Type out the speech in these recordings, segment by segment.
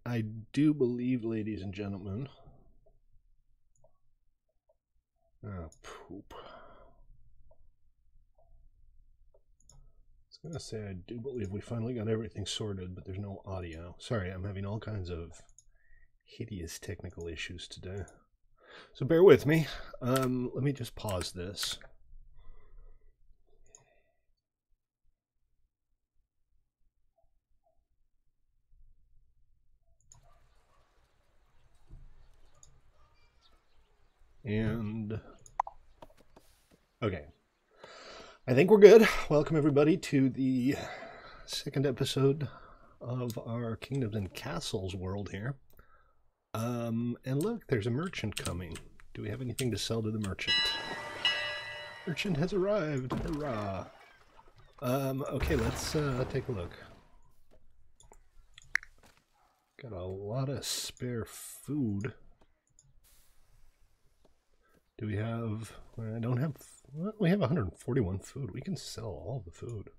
I do believe, ladies and gentlemen. Oh, poop. I was going to say I do believe we finally got everything sorted, but there's no audio. Sorry, I'm having all kinds of hideous technical issues today. So bear with me. Let me just pause this. And okay, I think we're good. Welcome everybody to the second episode of our Kingdoms and Castles world here. And look, there's a merchant coming. Do we have anything to sell to the merchant? Merchant has arrived. Hurrah! Okay, let's take a look. Got a lot of spare food. Do we have... I don't have... Well, we have 141 food. We can sell all the food.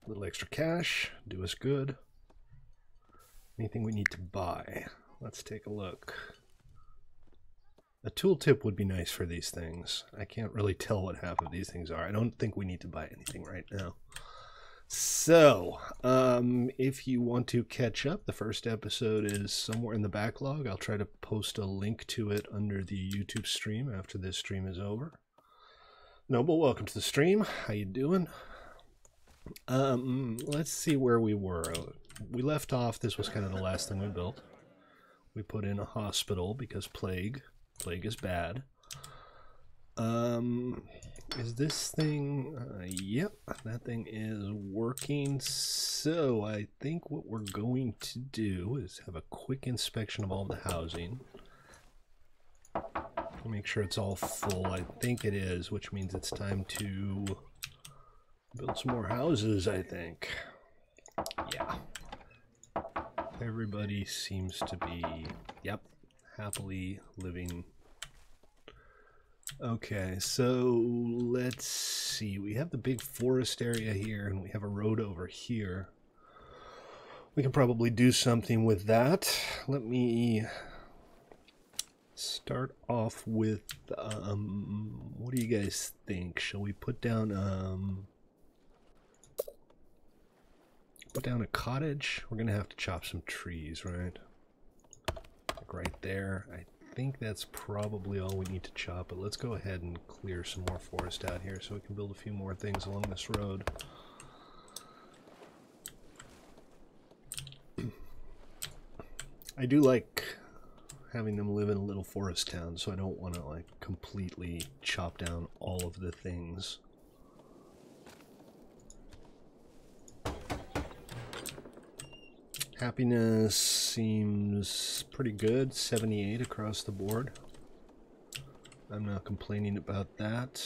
A little extra cash. Do us good. Anything we need to buy? Let's take a look. A tooltip would be nice for these things. I can't really tell what half of these things are. I don't think we need to buy anything right now. So, if you want to catch up, the first episode is somewhere in the backlog. I'll try to post a link to it under the YouTube stream after this stream is over. Noble, welcome to the stream. How you doing? Let's see where we were. We left off, this was kind of the last thing we built. We put in a hospital because plague is bad. Is this thing, yep, that thing is working. So I think what we're going to do is have a quick inspection of all the housing. Make sure it's all full. I think it is, which means it's time to build some more houses, I think. Yeah. Everybody seems to be, yep, happily living. Okay, so let's see. We have the big forest area here, and we have a road over here. We can probably do something with that. Let me start off with, what do you guys think? Shall we put down a cottage? We're gonna have to chop some trees, right? Like right there. I think that's probably all we need to chop, but let's go ahead and clear some more forest out here so we can build a few more things along this road. I do like having them live in a little forest town, so I don't want to like completely chop down all of the things. Happiness seems pretty good, 78 across the board. I'm not complaining about that.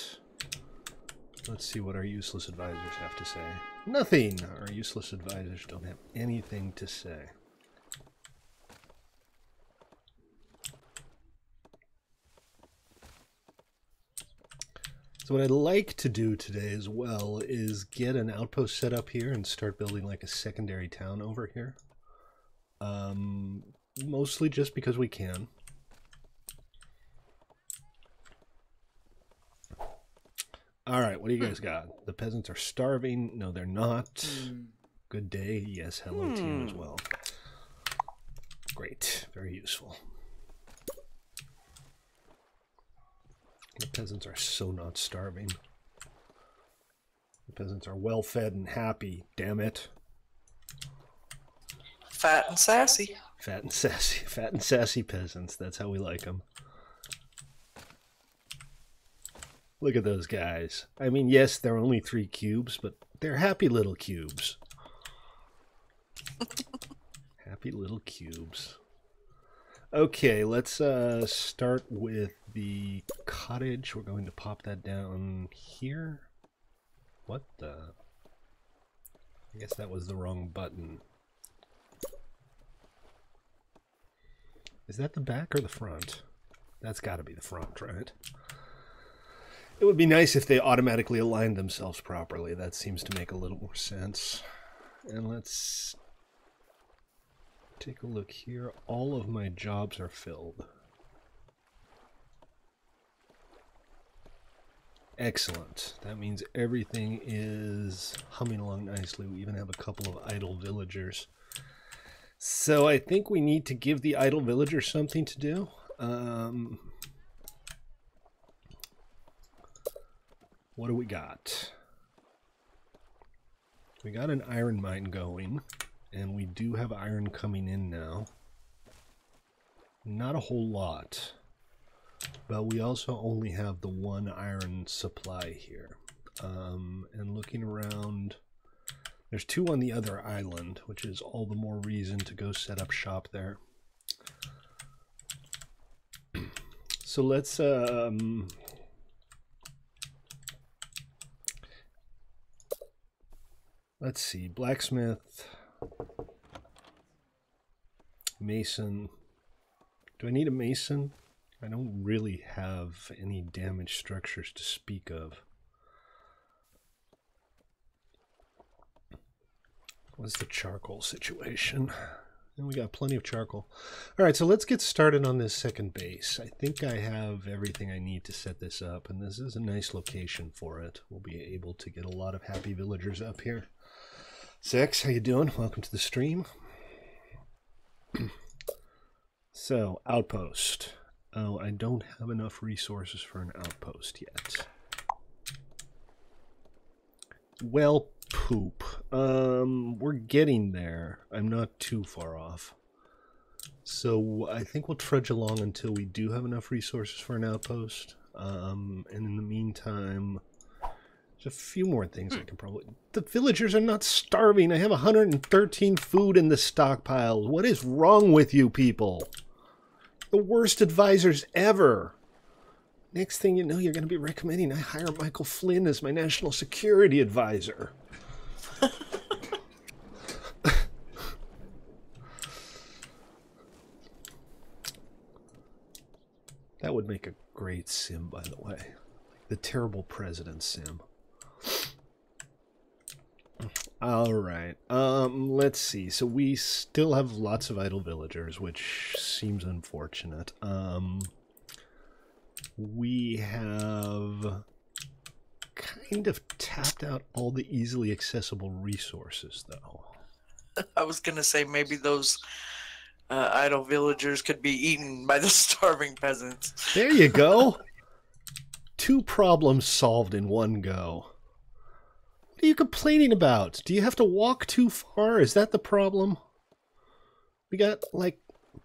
Let's see what our useless advisors have to say. Nothing! Our useless advisors don't have anything to say. So what I'd like to do today as well is get an outpost set up here and start building like a secondary town over here. Mostly just because we can. Alright, what do you guys got? The peasants are starving. No, they're not. Good day. Yes, hello to you as well. Great. Very useful. The peasants are so not starving. The peasants are well fed and happy. Damn it. Fat and sassy. Fat and sassy. Fat and sassy peasants. That's how we like them. Look at those guys. I mean, yes, they're only 3 cubes, but they're happy little cubes. Happy little cubes. Okay, let's start with the cottage. We're going to pop that down here. What the? I guess that was the wrong button. Is that the back or the front? That's got to be the front, right? It would be nice if they automatically aligned themselves properly. That seems to make a little more sense. And let's Take a look here. All of my jobs are filled. Excellent. That means everything is humming along nicely. We even have a couple of idle villagers. So I think we need to give the idle villagers something to do. What do we got? We got an iron mine going, and we do have iron coming in now. Not a whole lot, but we also only have the one iron supply here. And looking around, there's 2 on the other island, which is all the more reason to go set up shop there. So let's see, blacksmith, mason. Do I need a mason? I don't really have any damaged structures to speak of. What's the charcoal situation? And we got plenty of charcoal. All right, so let's get started on this second base. I think I have everything I need to set this up, and this is a nice location for it. We'll be able to get a lot of happy villagers up here. Zex, how you doing? Welcome to the stream. So, outpost. Oh, I don't have enough resources for an outpost yet. Well, poop. We're getting there. I'm not too far off. So I think we'll trudge along until we do have enough resources for an outpost. And in the meantime, there's a few more things I can probably... The villagers are not starving. I have 113 food in the stockpile. What is wrong with you people? The worst advisors ever. Next thing you know, you're going to be recommending I hire Michael Flynn as my national security advisor. That would make a great sim, by the way. The terrible president sim. Alright, let's see. So we still have lots of idle villagers, which seems unfortunate. We have kind of tapped out all the easily accessible resources, though. I was going to say maybe those idle villagers could be eaten by the starving peasants. There you go. 2 problems solved in one go. What are you complaining about? Do you have to walk too far? Is that the problem? We got, like,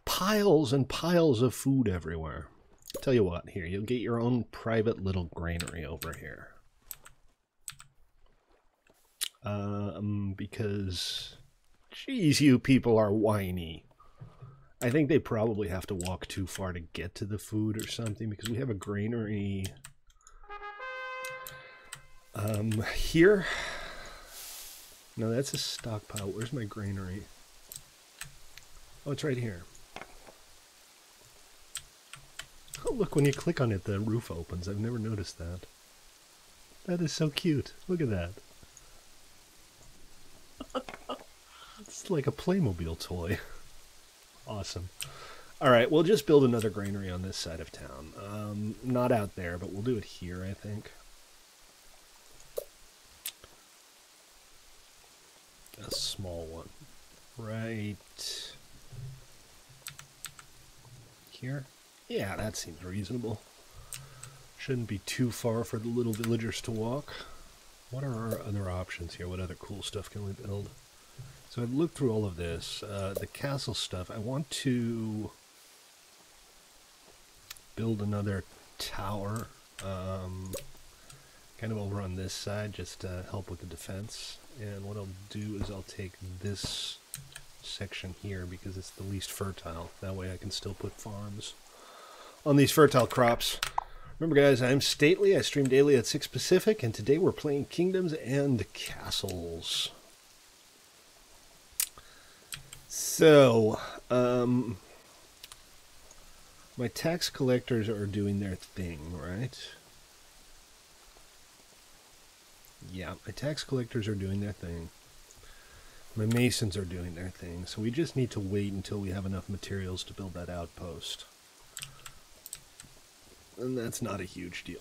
piles and piles of food everywhere. Tell you what, here, you'll get your own private little granary over here. Because, geez, you people are whiny. I think they probably have to walk too far to get to the food or something, because we have a granary here. No, that's a stockpile. Where's my granary? Oh, it's right here. Oh, look, when you click on it, the roof opens. I've never noticed that. That is so cute. Look at that. It's like a Playmobil toy. Awesome. Alright, we'll just build another granary on this side of town. Not out there, but we'll do it here, I think. A small one. Right here? Yeah, that seems reasonable. Shouldn't be too far for the little villagers to walk. What are our other options here? What other cool stuff can we build? So I've looked through all of this. The castle stuff. I want to build another tower. Kind of over on this side, just to help with the defense. And what I'll do is I'll take this section here because it's the least fertile. That way I can still put farms on these fertile crops. Remember guys, I'm Stately. I stream daily at 6 Pacific, and today we're playing Kingdoms and Castles. So, my tax collectors are doing their thing, right? Yeah, my tax collectors are doing their thing. My masons are doing their thing, so we just need to wait until we have enough materials to build that outpost. And that's not a huge deal.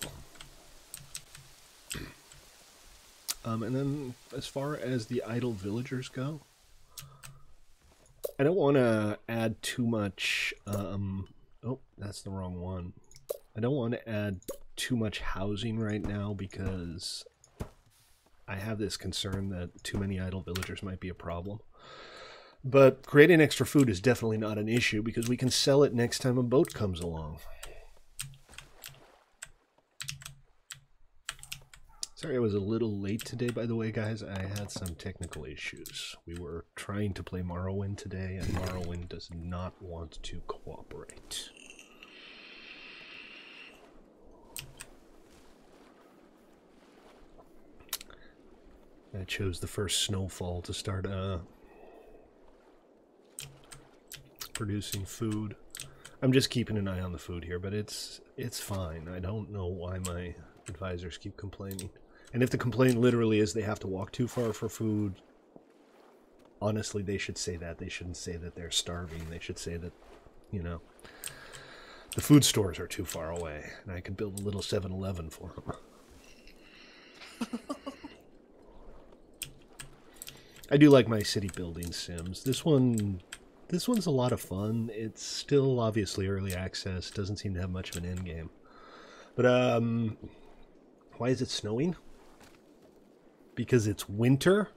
And then as far as the idle villagers go, I don't want to add too much, oh, that's the wrong one. I don't want to add too much housing right now because I have this concern that too many idle villagers might be a problem. But creating extra food is definitely not an issue because we can sell it next time a boat comes along. Sorry I was a little late today, by the way, guys. I had some technical issues. We were trying to play Morrowind today, and Morrowind does not want to cooperate. I chose the first snowfall to start producing food. I'm just keeping an eye on the food here, but it's fine. I don't know why my advisors keep complaining. And if the complaint literally is they have to walk too far for food, honestly, they should say that. They shouldn't say that they're starving. They should say that, you know, the food stores are too far away, and I could build a little 7-Eleven for them. I do like my city building sims. This one's a lot of fun. It's still obviously early access. Doesn't seem to have much of an end game. But why is it snowing? Because it's winter?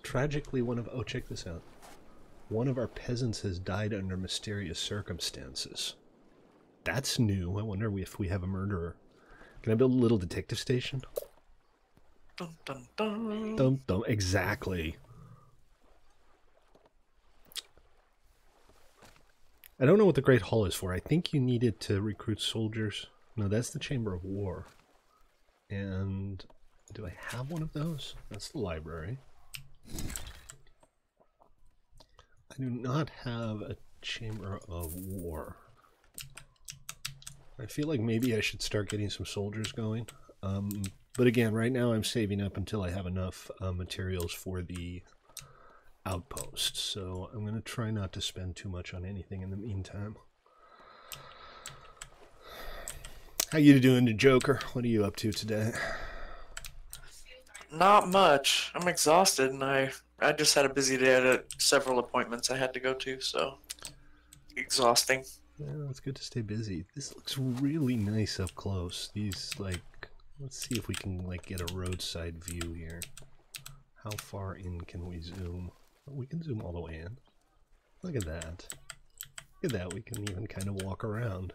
Tragically, oh, check this out. One of our peasants has died under mysterious circumstances. That's new. I wonder if we have a murderer. Can I build a little detective station? Dun, dun, dun. Dum, dum. Exactly. I don't know what the Great Hall is for. I think you need it to recruit soldiers. No, that's the Chamber of War. And do I have one of those? That's the library. I do not have a Chamber of War. I feel like maybe I should start getting some soldiers going. But again, right now I'm saving up until I have enough materials for the outpost. So I'm going to try not to spend too much on anything in the meantime. How you doing, Joker? What are you up to today? Not much. I'm exhausted, and I just had a busy day. I had several appointments I had to go to, so exhausting. Yeah, it's good to stay busy. This looks really nice up close. These, like, let's see if we can, like, get a roadside view here. How far in can we zoom? Oh, we can zoom all the way in. Look at that. Look at that. We can even kind of walk around.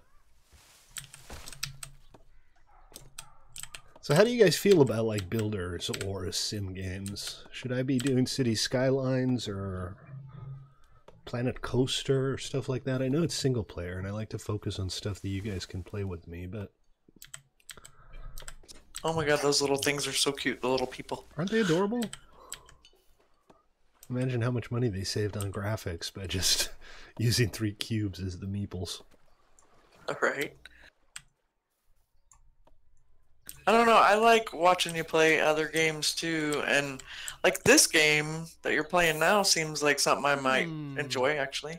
So how do you guys feel about, like, builders or sim games? Should I be doing City Skylines or Planet Coaster or stuff like that? I know it's single player, and I like to focus on stuff that you guys can play with me, but... Oh my god, those little things are so cute, the little people. Aren't they adorable? Imagine how much money they saved on graphics by just using 3 cubes as the meeples. Alright. I don't know, I like watching you play other games too, and like this game that you're playing now seems like something I might enjoy, actually.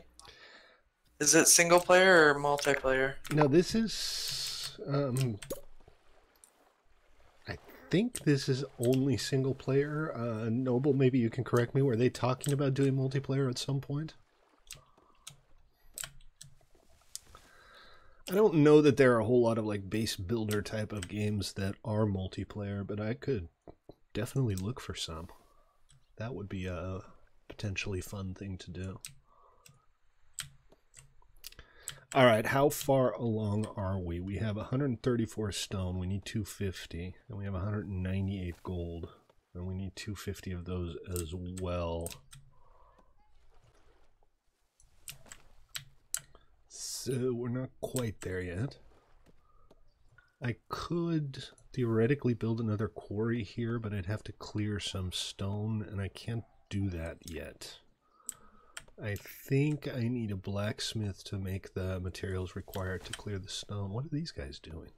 Is it single player or multiplayer? No, this is... I think this is only single player. Noble, maybe you can correct me. Were they talking about doing multiplayer at some point? I don't know that there are a whole lot of like base builder type of games that are multiplayer, but I could definitely look for some. That would be a potentially fun thing to do. Alright, how far along are we? We have 134 stone, we need 250, and we have 198 gold, and we need 250 of those as well. So we're not quite there yet. I could theoretically build another quarry here, but I'd have to clear some stone, and I can't do that yet. I think I need a blacksmith to make the materials required to clear the stone. What are these guys doing?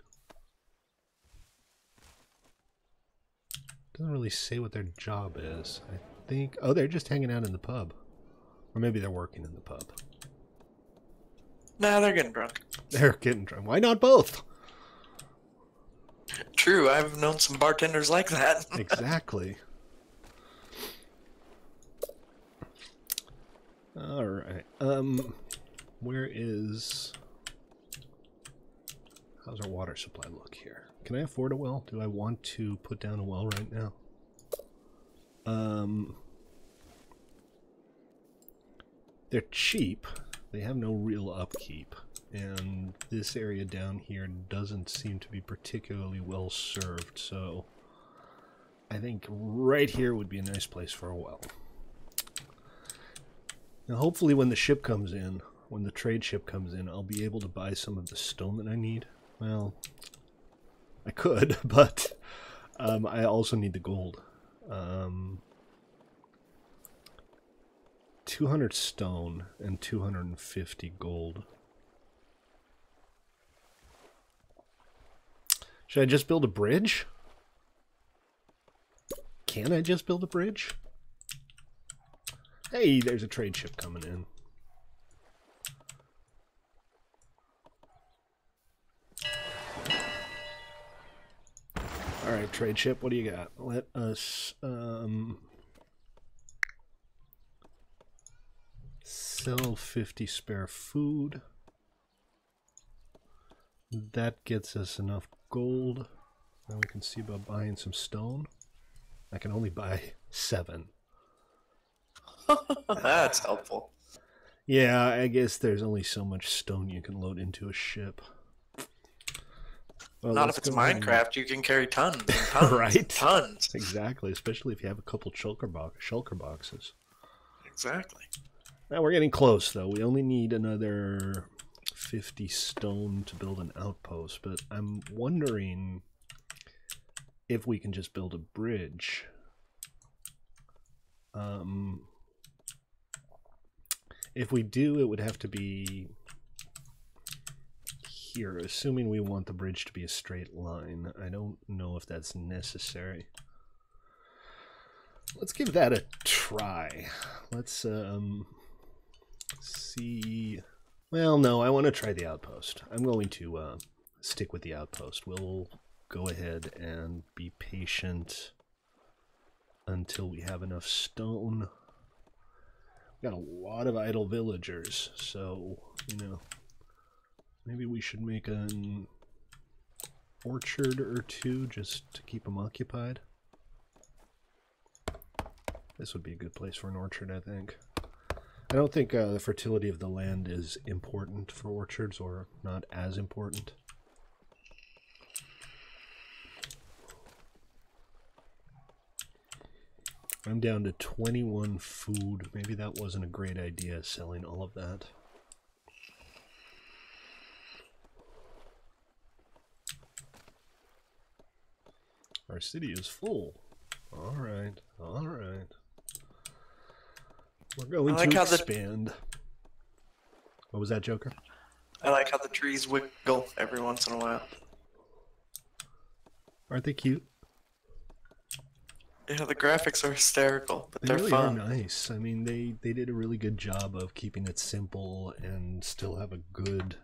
Doesn't really say what their job is. I think... Oh, they're just hanging out in the pub. Or maybe they're working in the pub. Nah, they're getting drunk. They're getting drunk. Why not both? True, I've known some bartenders like that. Exactly. All right. Where is... How's our water supply look here? Can I afford a well? Do I want to put down a well right now? They're cheap. They have no real upkeep. And this area down here doesn't seem to be particularly well served, so I think right here would be a nice place for a well. Now hopefully when the ship comes in, when the trade ship comes in, I'll be able to buy some of the stone that I need. Well, I could, but I also need the gold. 200 stone and 250 gold. Should I just build a bridge? Can I just build a bridge? Hey, there's a trade ship coming in. Alright, trade ship, what do you got? Let us sell 50 spare food. That gets us enough gold. Now we can see about buying some stone. I can only buy 7. That's helpful. Yeah, I guess there's only so much stone you can load into a ship. Well, not if it's Minecraft, you can carry tons and tons. Right? Tons. Exactly, especially if you have a couple shulker boxes. Exactly. Now we're getting close, though. We only need another 50 stone to build an outpost, but I'm wondering if we can just build a bridge. If we do, it would have to be here, assuming we want the bridge to be a straight line. I don't know if that's necessary. Let's give that a try. Let's see. Well, no, I want to try the outpost. I'm going to stick with the outpost. We'll go ahead and be patient until we have enough stone. We've got a lot of idle villagers, so, you know, maybe we should make an orchard or two just to keep them occupied. This would be a good place for an orchard, I think. I don't think the fertility of the land is important for orchards, or not as important. I'm down to 21 food. Maybe that wasn't a great idea, selling all of that. Our city is full. All right, all right. We're going to expand. What was that, Joker? I like how the trees wiggle every once in a while. Aren't they cute? Yeah, the graphics are hysterical, but they're really fun. Are nice. I mean, they did a really good job of keeping it simple and still have a good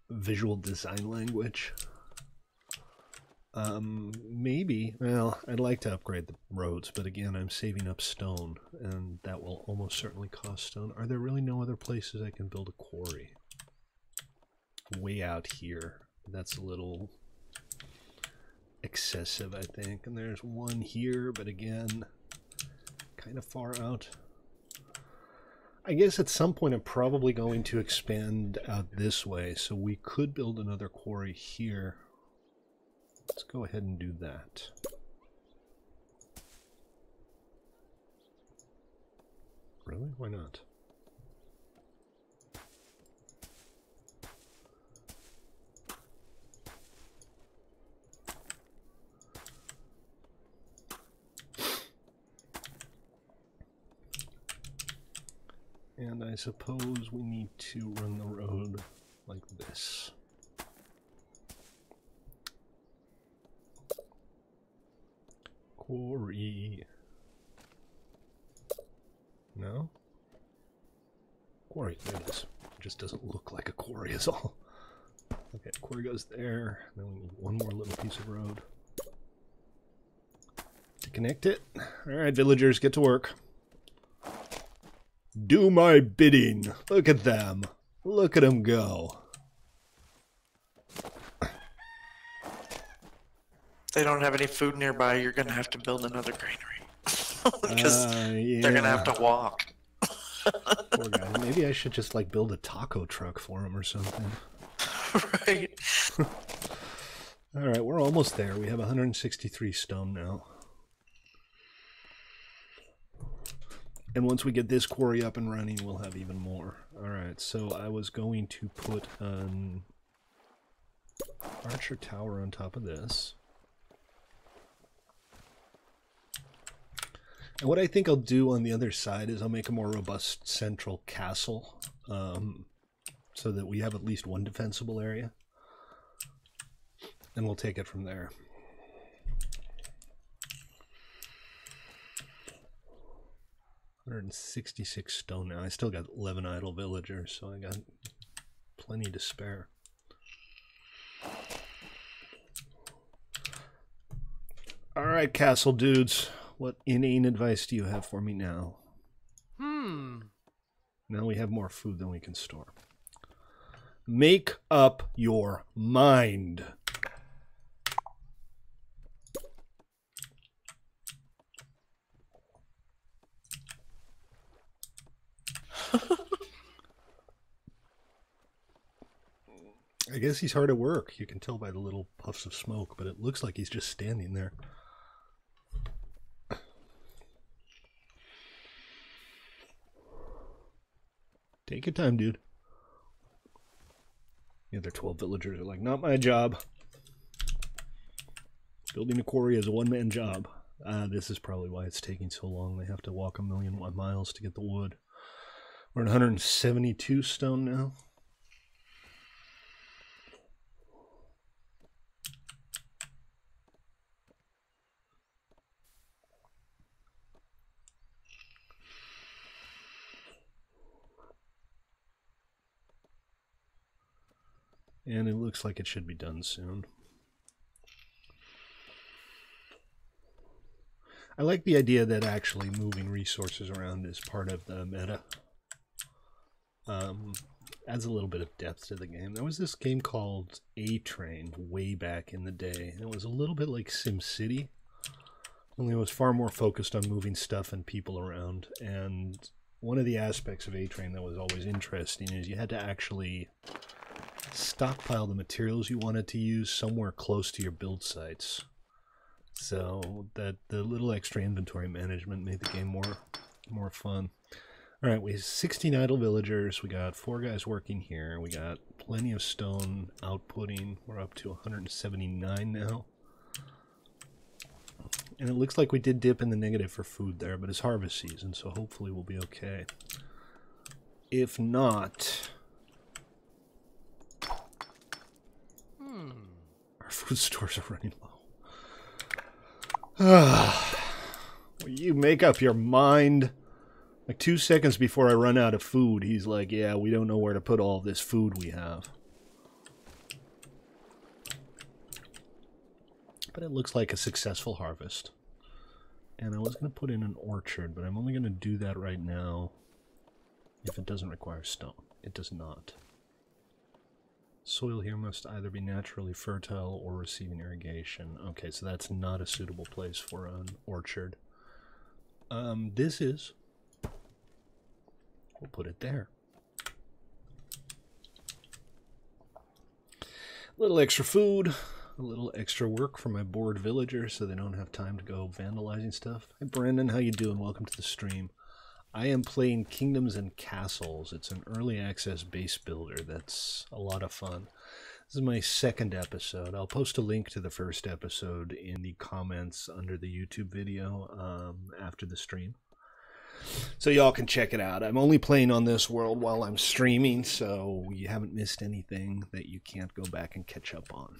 visual design language. Maybe, well, I'd like to upgrade the roads, but again, I'm saving up stone, and that will almost certainly cost stone. Are there really no other places I can build a quarry? Way out here. That's a little excessive, I think. And there's one here, but again, kind of far out. I guess at some point I'm probably going to expand out this way, so we could build another quarry here. Let's go ahead and do that. Really? Why not? And I suppose we need to run the road like this. Quarry. quarry. There it is. It just doesn't look like a quarry is all. Okay, quarry goes there. Then we need one more little piece of road to connect it. Alright, villagers, get to work. Do my bidding. Look at them. Look at them go. If they don't have any food nearby, you're going to have to build another granary. Because they're going to have to walk. Poor guy. Maybe I should just like build a taco truck for him or something. Right. Alright, we're almost there. We have 163 stone now. And once we get this quarry up and running, we'll have even more. Alright, so I was going to put an archer tower on top of this. And what I think I'll do on the other side is I'll make a more robust central castle, so that we have at least one defensible area. And we'll take it from there. $166 stone now. I still got 11 idle villagers, so I got plenty to spare. Alright, castle dudes. What inane advice do you have for me now? Now we have more food than we can store. Make up your mind. I guess he's hard at work. You can tell by the little puffs of smoke, but it looks like he's just standing there. Take your time, dude. The other 12 villagers are like, not my job. Building a quarry is a one-man job. This is probably why it's taking so long. They have to walk 1,000,000 miles to get the wood. We're at 172 stone now. And it looks like it should be done soon. I like the idea that actually moving resources around is part of the meta. Adds a little bit of depth to the game. There was this game called A-Train way back in the day. And it was a little bit like SimCity, only it was far more focused on moving stuff and people around. And one of the aspects of A-Train that was always interesting is you had to actually stockpile the materials you wanted to use somewhere close to your build sites, so that the little extra inventory management made the game more fun. All right, we have 16 idle villagers. We got 4 guys working here. We got plenty of stone outputting. We're up to 179 now, and it looks like we did dip in the negative for food there, but it's harvest season, so hopefully we'll be okay. If not, our food stores are running low. Will you make up your mind? Like 2 seconds before I run out of food, he's like, yeah, we don't know where to put all this food we have. But it looks like a successful harvest. And I was going to put in an orchard, but I'm only going to do that right now if it doesn't require stone. It does not. Soil here must either be naturally fertile or receiving irrigation. Okay, so that's not a suitable place for an orchard. This is. We'll put it there. A little extra food, a little extra work for my bored villagers so they don't have time to go vandalizing stuff. Hey Brandon, how you doing? Welcome to the stream. I am playing Kingdoms and Castles. It's an early access base builder that's a lot of fun. This is my second episode. I'll post a link to the first episode in the comments under the YouTube video after the stream, so y'all can check it out. I'm only playing on this world while I'm streaming, so you haven't missed anything that you can't go back and catch up on.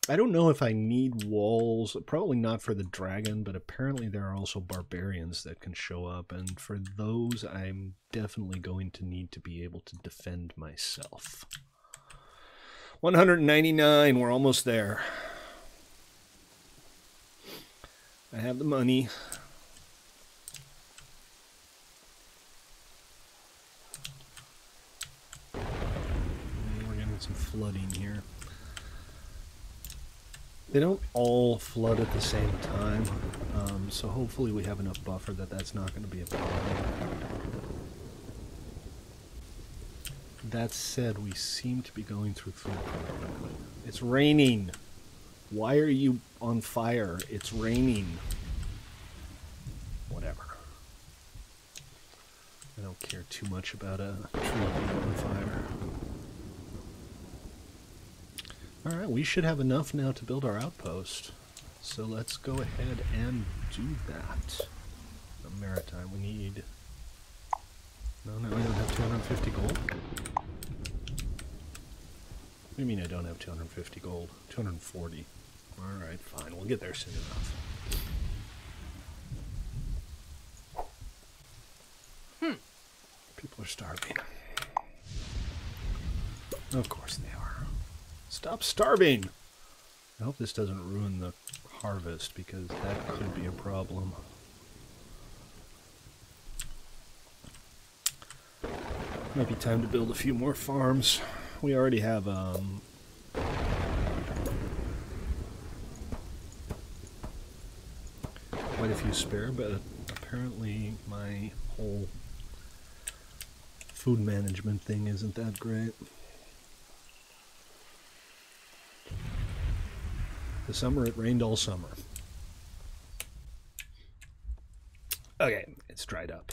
I don't know if I need walls. Probably not for the dragon, but apparently there are also barbarians that can show up, and for those I'm definitely going to need to be able to defend myself. 199, we're almost there. I have the money. We're getting some flooding here. They don't all flood at the same time, so hopefully we have enough buffer that that's not going to be a problem. That said, we seem to be going through food problem. It's raining. Why are you on fire? It's raining. Whatever. I don't care too much about a tree being on fire. Alright, we should have enough now to build our outpost. So let's go ahead and do that. Maritime, we need... No, I don't have 250 gold. What do you mean I don't have 250 gold? 240. Alright, fine. We'll get there soon enough. People are starving. Of course they are. Stop starving! I hope this doesn't ruin the harvest, because that could be a problem. Might be time to build a few more farms. We already have, quite a few spare, but apparently my whole food management thing isn't that great. The summer, it rained all summer. Okay, it's dried up.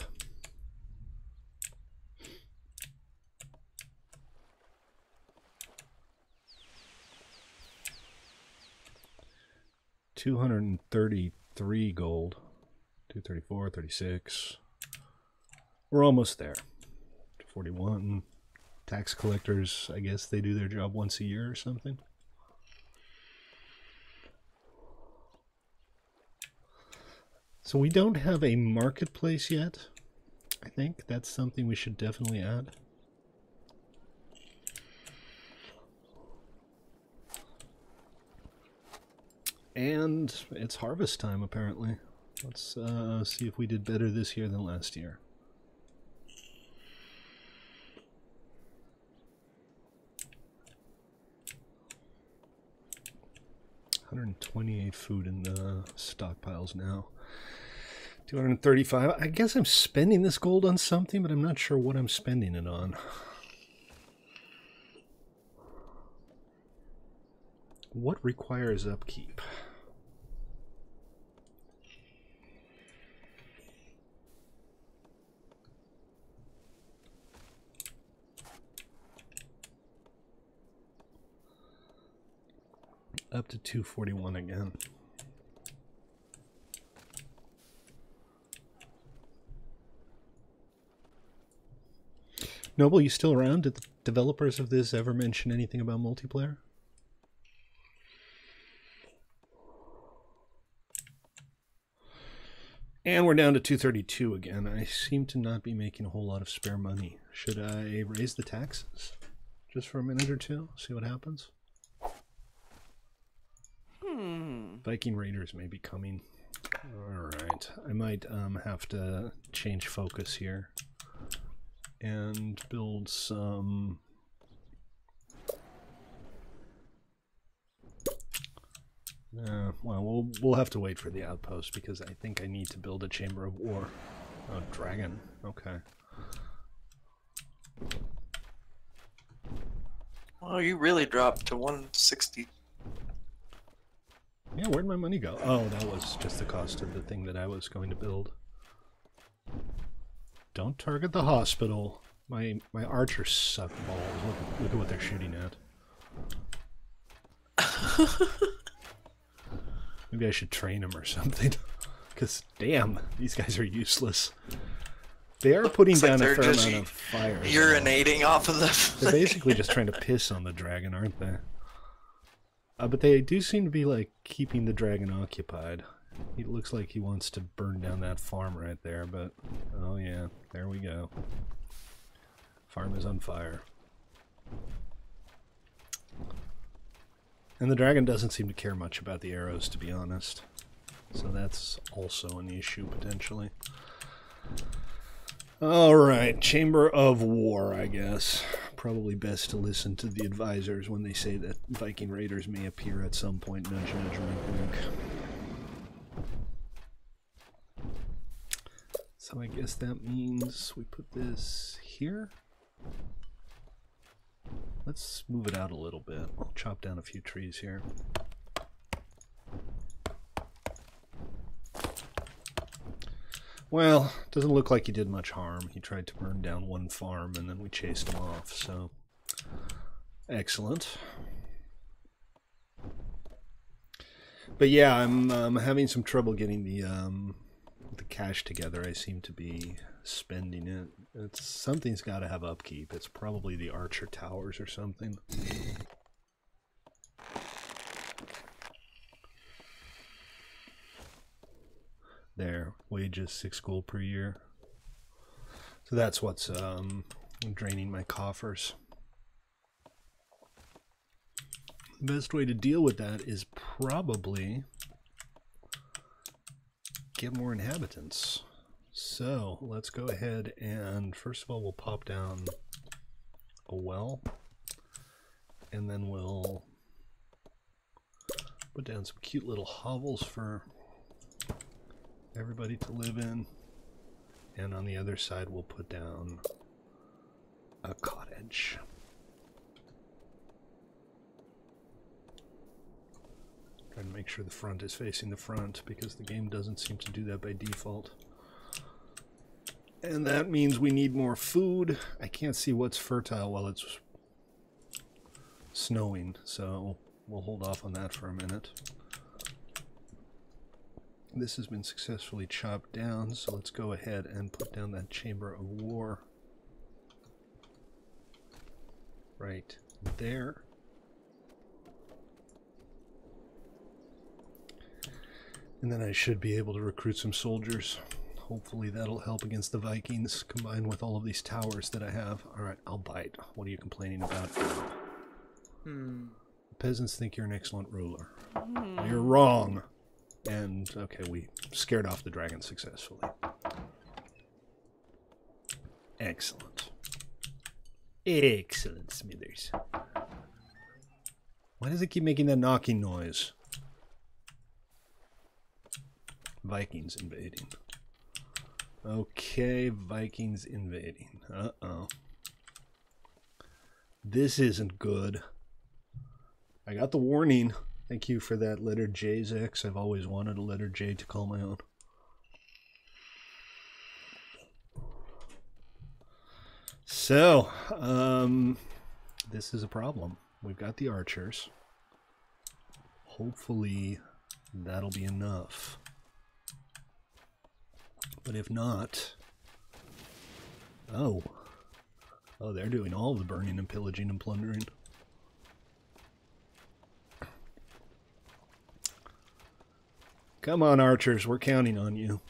$233 gold. 234, 36. We're almost there. 41. Tax collectors, I guess they do their job once a year or something. So we don't have a marketplace yet. I think that's something we should definitely add. And it's harvest time, apparently. Let's see if we did better this year than last year. $128 food in the stockpiles now. 235. I guess I'm spending this gold on something, but I'm not sure what I'm spending it on. What requires upkeep? Up to 241 again. Noble, you still around? Did the developers of this ever mention anything about multiplayer? And we're down to 232 again. I seem to not be making a whole lot of spare money. Should I raise the taxes? Just for a minute or two? See what happens? Viking Raiders may be coming. Alright. I might have to change focus here. And build some... well, we'll have to wait for the outpost, because I think I need to build a Chamber of War. Oh, dragon. Okay. Well, you really dropped to 160. Yeah, where'd my money go? Oh, that was just the cost of the thing that I was going to build. Don't target the hospital. My archers suck balls. Look at what they're shooting at. Maybe I should train them or something. Because, damn, these guys are useless. They are putting down a fair amount of fire. Urinating off of them. They're basically just trying to piss on the dragon, aren't they? But they do seem to be like keeping the dragon occupied. He looks like he wants to burn down that farm right there, but oh yeah, there we go. Farm is on fire. And the dragon doesn't seem to care much about the arrows, to be honest. So that's also an issue, potentially. Alright, Chamber of War, I guess. Probably best to listen to the advisors when they say that Viking raiders may appear at some point. Nudge, nudge, wink, wink. So I guess that means we put this here. Let's move it out a little bit. I'll chop down a few trees here. Well, doesn't look like he did much harm. He tried to burn down one farm and then we chased him off, so excellent. But yeah, I'm having some trouble getting the cash together. I seem to be spending it. Something's got to have upkeep. It's probably the Archer Towers or something. There, wages 6 gold per year. So that's what's draining my coffers. The best way to deal with that is probably get more inhabitants. So let's go ahead and first of all we'll pop down a well, and then we'll put down some cute little hovels for everybody to live in, and on the other side we'll put down a cottage. Trying to make sure the front is facing the front because the game doesn't seem to do that by default. And that means we need more food. I can't see what's fertile while it's snowing, so we'll hold off on that for a minute. This has been successfully chopped down, so let's go ahead and put down that Chamber of War right there. And then I should be able to recruit some soldiers. Hopefully that'll help against the Vikings, combined with all of these towers that I have. Alright, I'll bite. What are you complaining about? The peasants think you're an excellent ruler. You're wrong. And, okay, we scared off the dragon successfully. Excellent. Excellent, Smithers. Why does it keep making that knocking noise? Vikings invading. Okay, Vikings invading. Uh-oh. This isn't good. I got the warning. Thank you for that letter J, Zex. I've always wanted a letter J to call my own. So, this is a problem. We've got the archers. Hopefully that'll be enough. But if not... Oh, they're doing all the burning and pillaging and plundering. Come on, archers, we're counting on you.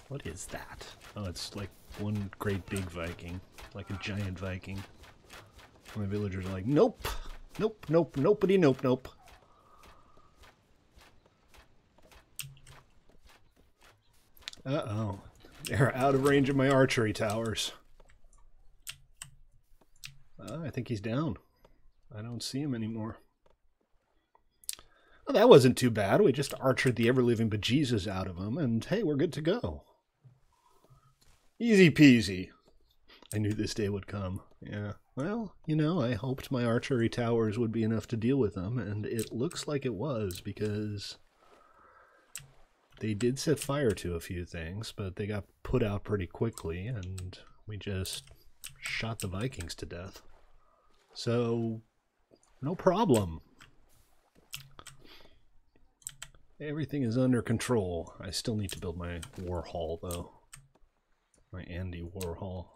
What is that? Oh, it's like one great big Viking, like a giant Viking. My villagers are like, nope, nope, nope, nobody, nope, nope. Uh-oh. They're out of range of my archery towers. I think he's down. I don't see him anymore. Well, that wasn't too bad. We just archered the ever-living bejesus out of him, and hey, we're good to go. Easy peasy. I knew this day would come. Yeah. Well, you know, I hoped my archery towers would be enough to deal with them, and it looks like it was, because they did set fire to a few things, but they got put out pretty quickly, and we just shot the Vikings to death. So, no problem. Everything is under control. I still need to build my war hall, though. My Andy war hall.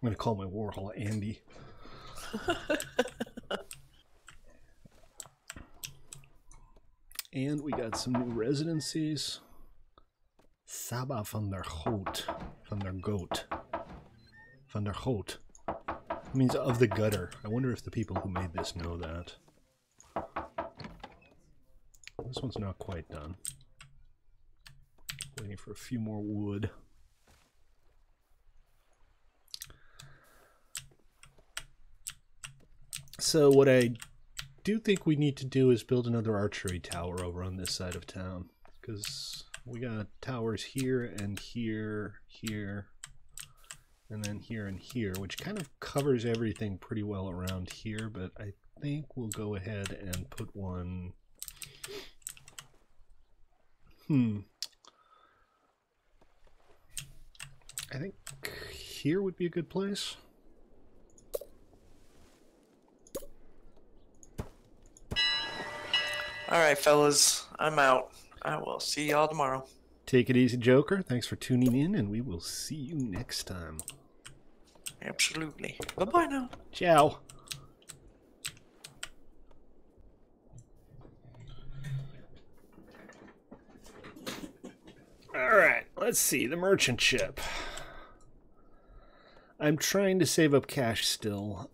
I'm going to call my Warhol Andy. And we got some new residencies. Saba van der Goot. Van der Goot. Van der Goot. It means of the gutter. I wonder if the people who made this know that. This one's not quite done. Waiting for a few more wood. So what I do think we need to do is build another archery tower over on this side of town, because we got towers here and here, here, and then here and here, which kind of covers everything pretty well around here, but I think we'll go ahead and put one... I think here would be a good place. Alright, fellas, I'm out. I will see y'all tomorrow. Take it easy, Joker. Thanks for tuning in, and we will see you next time. Absolutely. Bye-bye now. Ciao. Alright, let's see. The merchant ship. I'm trying to save up cash still.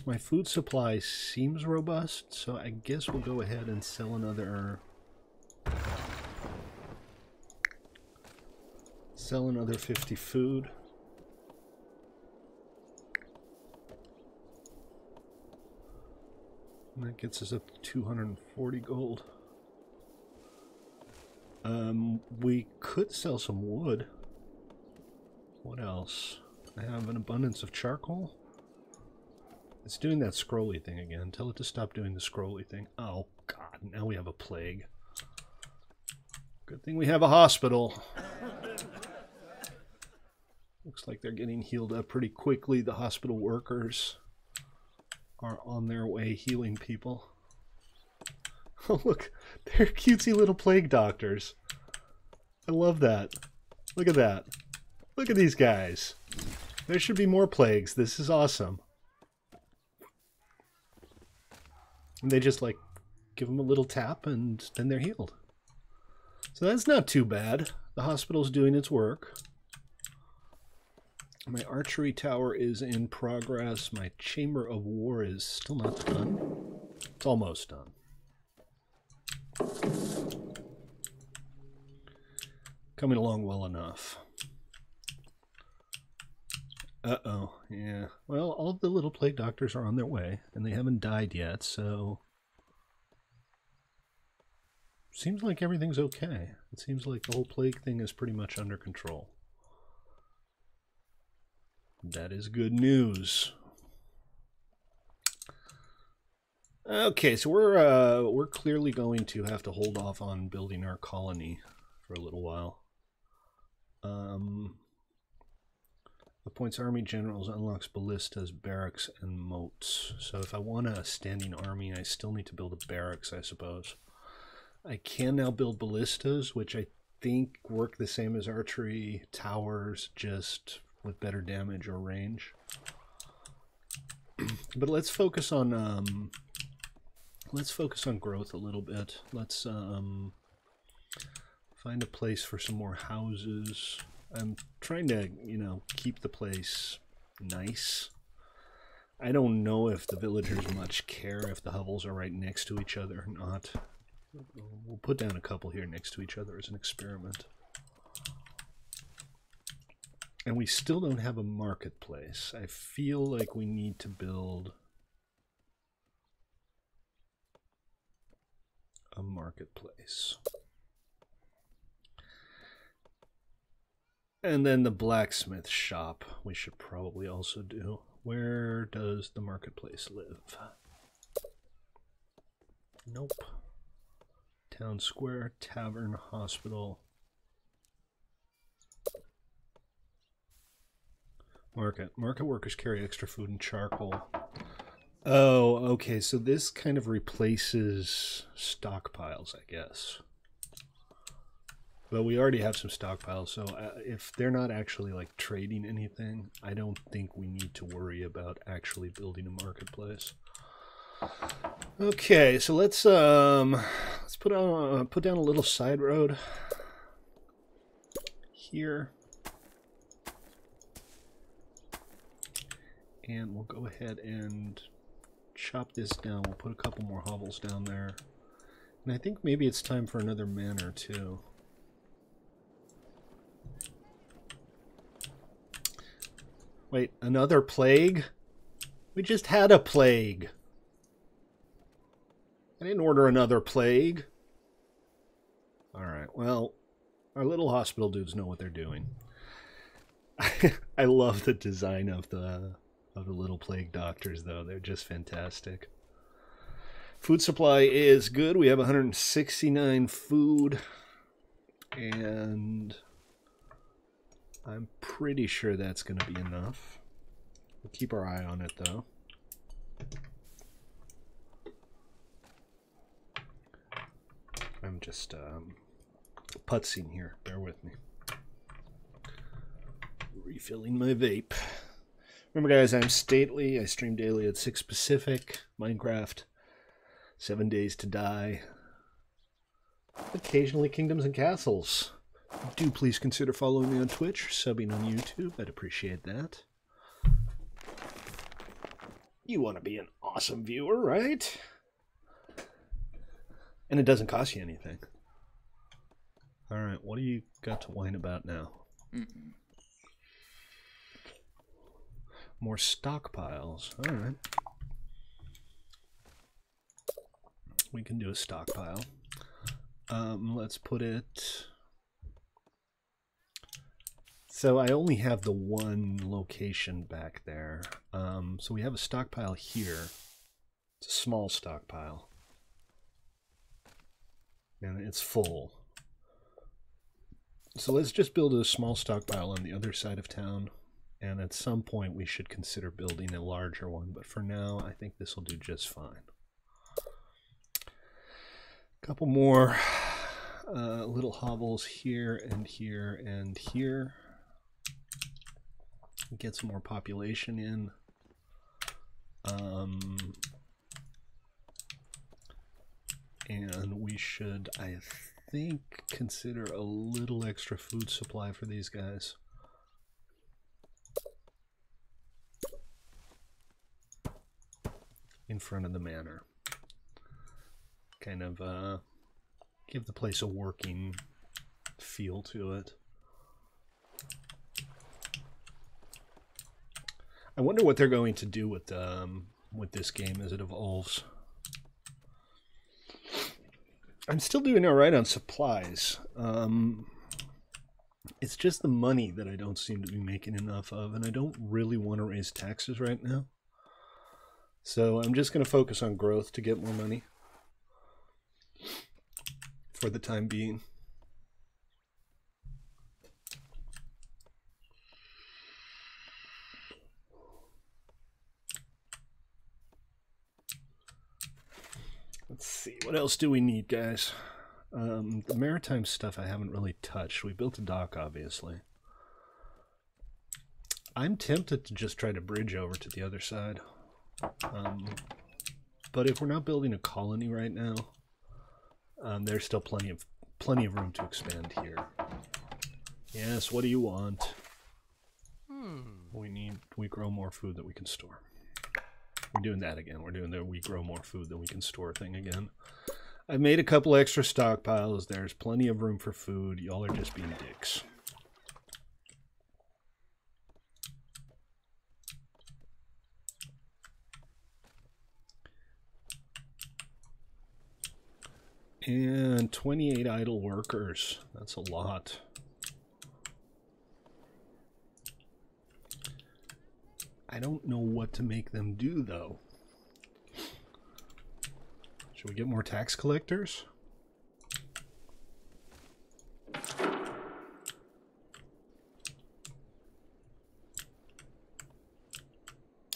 My food supply seems robust, so I guess we'll go ahead and sell another... Sell another 50 food. And that gets us up to 240 gold. We could sell some wood. What else? I have an abundance of charcoal. It's doing that scrolly thing again. Tell it to stop doing the scrolly thing. Oh, God. Now we have a plague. Good thing we have a hospital. Looks like they're getting healed up pretty quickly. The hospital workers are on their way healing people. Oh, look. They're cutesy little plague doctors. I love that. Look at that. Look at these guys. There should be more plagues. This is awesome. And they just, like, give them a little tap and then they're healed. So that's not too bad. The hospital's doing its work. My archery tower is in progress. My chamber of war is still not done. It's almost done. Coming along well enough. Uh-oh, yeah. Well, all of the little plague doctors are on their way, and they haven't died yet, so... Seems like everything's okay. It seems like the whole plague thing is pretty much under control. That is good news. Okay, so we're clearly going to have to hold off on building our colony for a little while. Appoints army generals, unlocks ballistas, barracks, and moats. So if I want a standing army, I still need to build a barracks, I suppose. I can now build ballistas, which I think work the same as archery towers, just with better damage or range. But let's focus on growth a little bit. Let's find a place for some more houses. I'm trying to, you know, keep the place nice. I don't know if the villagers much care if the hovels are right next to each other or not. We'll put down a couple here next to each other as an experiment. And we still don't have a marketplace. I feel like we need to build a marketplace. And then the blacksmith shop we should probably also do. Where does the marketplace live? Nope. Town square, tavern, hospital. Market. Market workers carry extra food and charcoal. Oh, okay. So this kind of replaces stockpiles, I guess. But we already have some stockpiles, so if they're not actually like trading anything, I don't think we need to worry about actually building a marketplace. Okay, so let's put down a little side road here, and we'll go ahead and chop this down. We'll put a couple more hovels down there, and I think maybe it's time for another manor too. Wait, another plague? We just had a plague. I didn't order another plague. Alright, well, our little hospital dudes know what they're doing. I love the design of the little plague doctors, though. They're just fantastic. Food supply is good. We have 169 food. And I'm pretty sure that's going to be enough. We'll keep our eye on it, though. I'm just putzing here. Bear with me. Refilling my vape. Remember, guys, I'm Stately. I stream daily at 6 Pacific. Minecraft. 7 Days to Die. Occasionally Kingdoms and Castles. Do please consider following me on Twitch or subbing on YouTube. I'd appreciate that. You want to be an awesome viewer, right? And it doesn't cost you anything. Alright, what do you got to whine about now? More stockpiles. Alright. We can do a stockpile. Let's put it... So I only have the one location back there. So we have a stockpile here. It's a small stockpile. And it's full. So let's just build a small stockpile on the other side of town. And at some point we should consider building a larger one. But for now, I think this will do just fine. A couple more little hovels here and here and here. Get some more population in. And we should, I think, consider a little extra food supply for these guys. In front of the manor. Kind of give the place a working feel to it. I wonder what they're going to do with this game as it evolves. I'm still doing all right on supplies. It's just the money that I don't seem to be making enough of, and I don't really want to raise taxes right now. So I'm just going to focus on growth to get more money for the time being. Let's see, what else do we need, guys? The maritime stuff I haven't really touched. We built a dock, obviously. I'm tempted to just try to bridge over to the other side. But if we're not building a colony right now, there's still plenty of room to expand here. Yes, what do you want? We grow more food that we can store. We're doing that again. We're doing the we grow more food than we can store thing again. I've made a couple extra stockpiles. There's plenty of room for food. Y'all are just being dicks. And 28 idle workers. That's a lot. I don't know what to make them do, though. Should we get more tax collectors?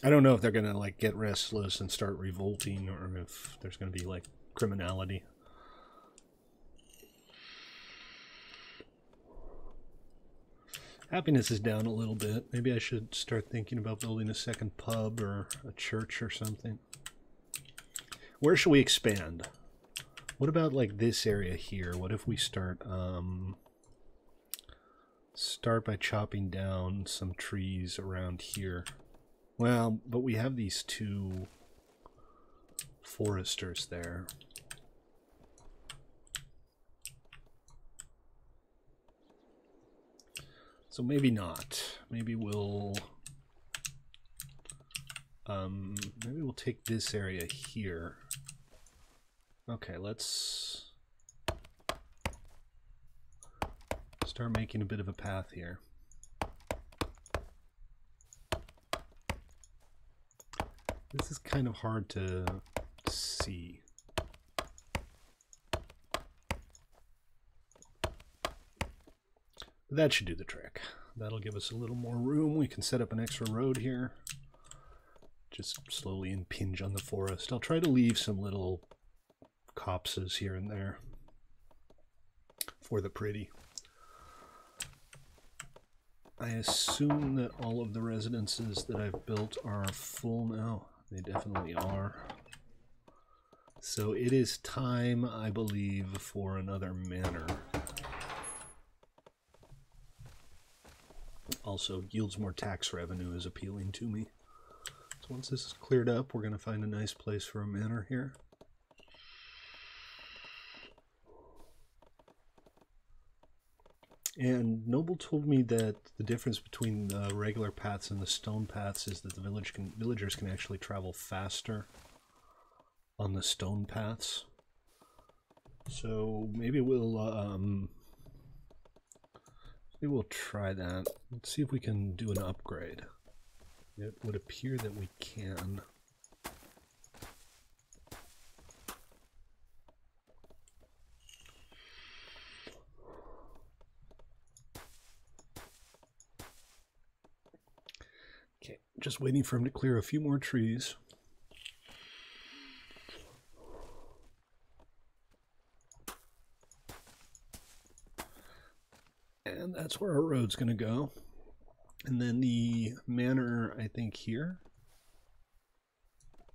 I don't know if they're gonna like get restless and start revolting, or if there's gonna be like criminality. Happiness is down a little bit. Maybe I should start thinking about building a second pub or a church or something. Where should we expand? What about like this area here? What if we start by chopping down some trees around here? Well, but we have these two foresters there. So maybe not. Maybe we'll take this area here. Okay, let's start making a bit of a path here. This is kind of hard to see. That should do the trick. That'll give us a little more room. We can set up an extra road here. Just slowly impinge on the forest. I'll try to leave some little copses here and there for the pretty. I assume that all of the residences that I've built are full now. They definitely are. So it is time, I believe, for another manor. Also, yields more tax revenue is appealing to me. So once this is cleared up, we're going to find a nice place for a manor here. And Noble told me that the difference between the regular paths and the stone paths is that the villagers can actually travel faster on the stone paths. So maybe we'll try that. Let's see if we can do an upgrade. It would appear that we can. Okay, just waiting for him to clear a few more trees. And that's where our road's going to go. And then the manor, I think, here.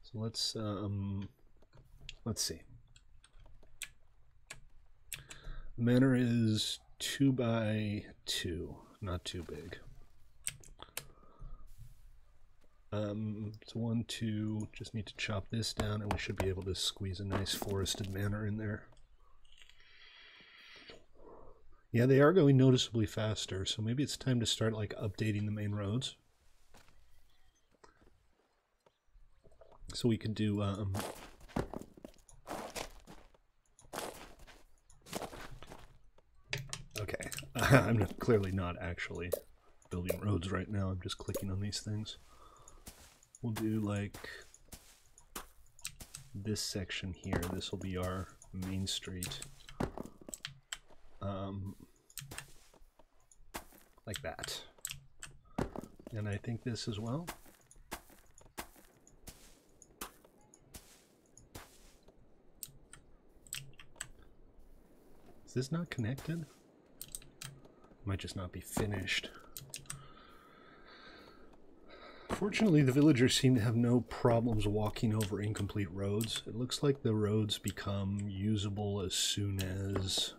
So let's see. The manor is 2 by 2, not too big. So 1, 2, just need to chop this down and we should be able to squeeze a nice forested manor in there. Yeah, they are going noticeably faster, so maybe it's time to start like updating the main roads. So we could do okay. I'm clearly not actually building roads right now. I'm just clicking on these things. We'll do like this section here. This will be our main street. Like that. And I think this as well. Is this not connected? Might just not be finished. Fortunately, the villagers seem to have no problems walking over incomplete roads. It looks like the roads become usable as soon as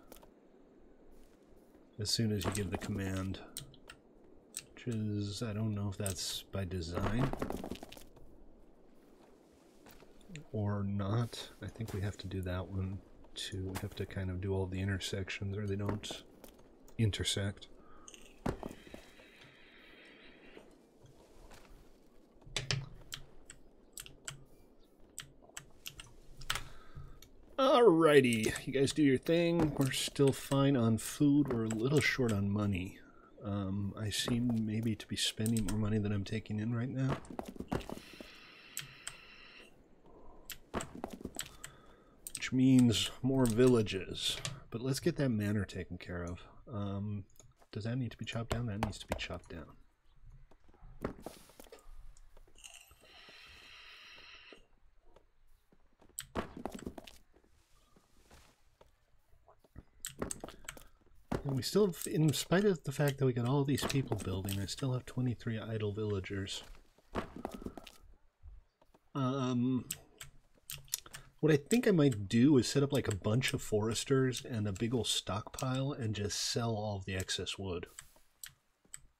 you give the command. Which is, I don't know if that's by design or not. I think we have to do that one too. We have to kind of do all the intersections or they don't intersect. Alrighty, you guys do your thing. We're still fine on food. We're a little short on money. I seem maybe to be spending more money than I'm taking in right now. Which means more villages. But let's get that manor taken care of. Does that need to be chopped down? That needs to be chopped down. And we still have, in spite of the fact that we got all these people building, I still have 23 idle villagers. What I think I might do is set up like a bunch of foresters and a big old stockpile and just sell all of the excess wood.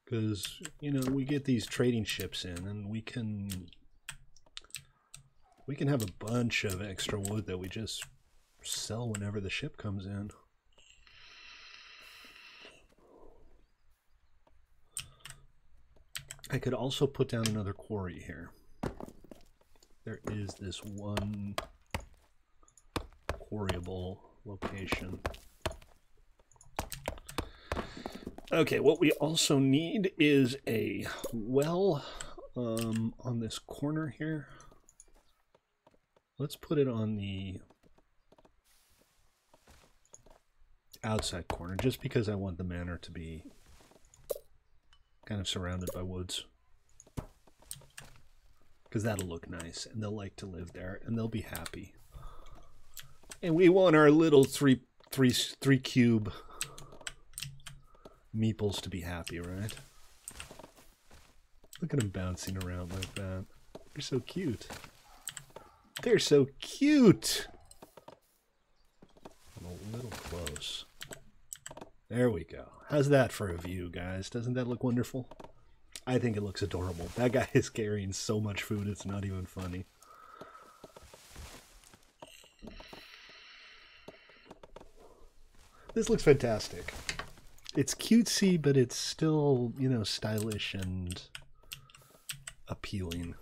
Because, you know, we get these trading ships in and we can have a bunch of extra wood that we just sell whenever the ship comes in. I could also put down another quarry here. There is this one quarryable location. Okay, what we also need is a well on this corner here. Let's put it on the outside corner, just because I want the manor to be kind of surrounded by woods. Because that'll look nice, and they'll like to live there, and they'll be happy. And we want our little three cube meeples to be happy, right? Look at them bouncing around like that. They're so cute. They're so cute! I'm a little close. There we go. How's that for a view, guys? Doesn't that look wonderful? I think it looks adorable. That guy is carrying so much food, it's not even funny. This looks fantastic. It's cutesy, but it's still, you know, stylish and appealing.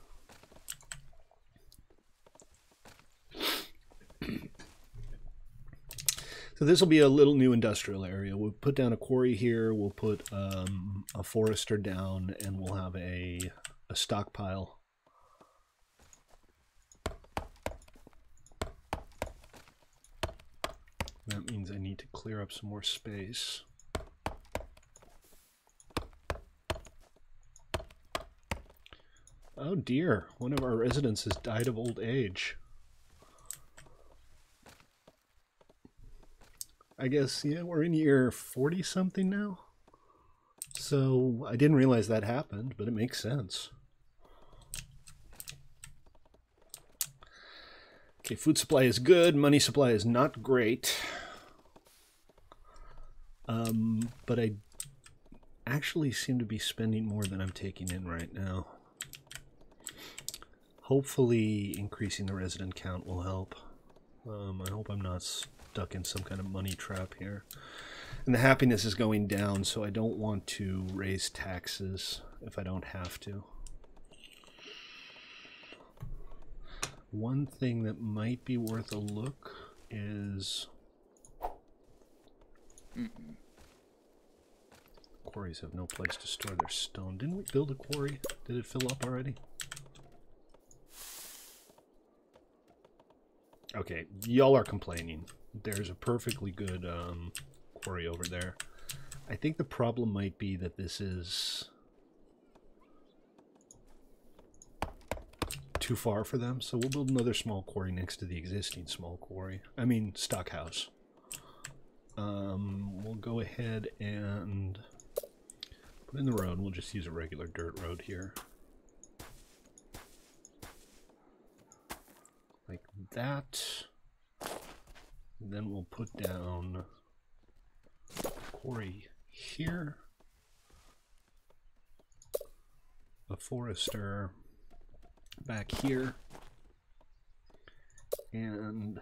So this will be a little new industrial area. We'll put down a quarry here, we'll put a forester down, and we'll have a stockpile. That means I need to clear up some more space. Oh dear, one of our residents has died of old age. I guess, yeah, we're in year 40-something now. So I didn't realize that happened, but it makes sense. Okay, food supply is good. Money supply is not great. But I actually seem to be spending more than I'm taking in right now. Hopefully increasing the resident count will help. I hope I'm not stuck in some kind of money trap here. And the happiness is going down, so I don't want to raise taxes if I don't have to. One thing that might be worth a look is... Quarries have no place to store their stone. Didn't we build a quarry? Did it fill up already? Okay, y'all are complaining. There's a perfectly good quarry over there. I think the problem might be that this is too far for them, so we'll build another small quarry next to the existing small quarry. I mean, stockhouse. We'll go ahead and put in the road. We'll just use a regular dirt road here. Like that. And then we'll put down quarry here. A forester back here. And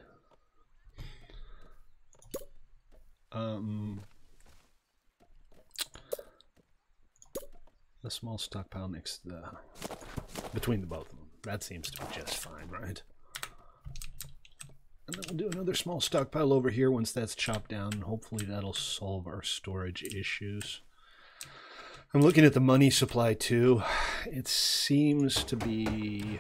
a small stockpile next to between the both of them. That seems to be just fine, right? And then we'll do another small stockpile over here once that's chopped down. Hopefully that'll solve our storage issues. I'm looking at the money supply too. It seems to be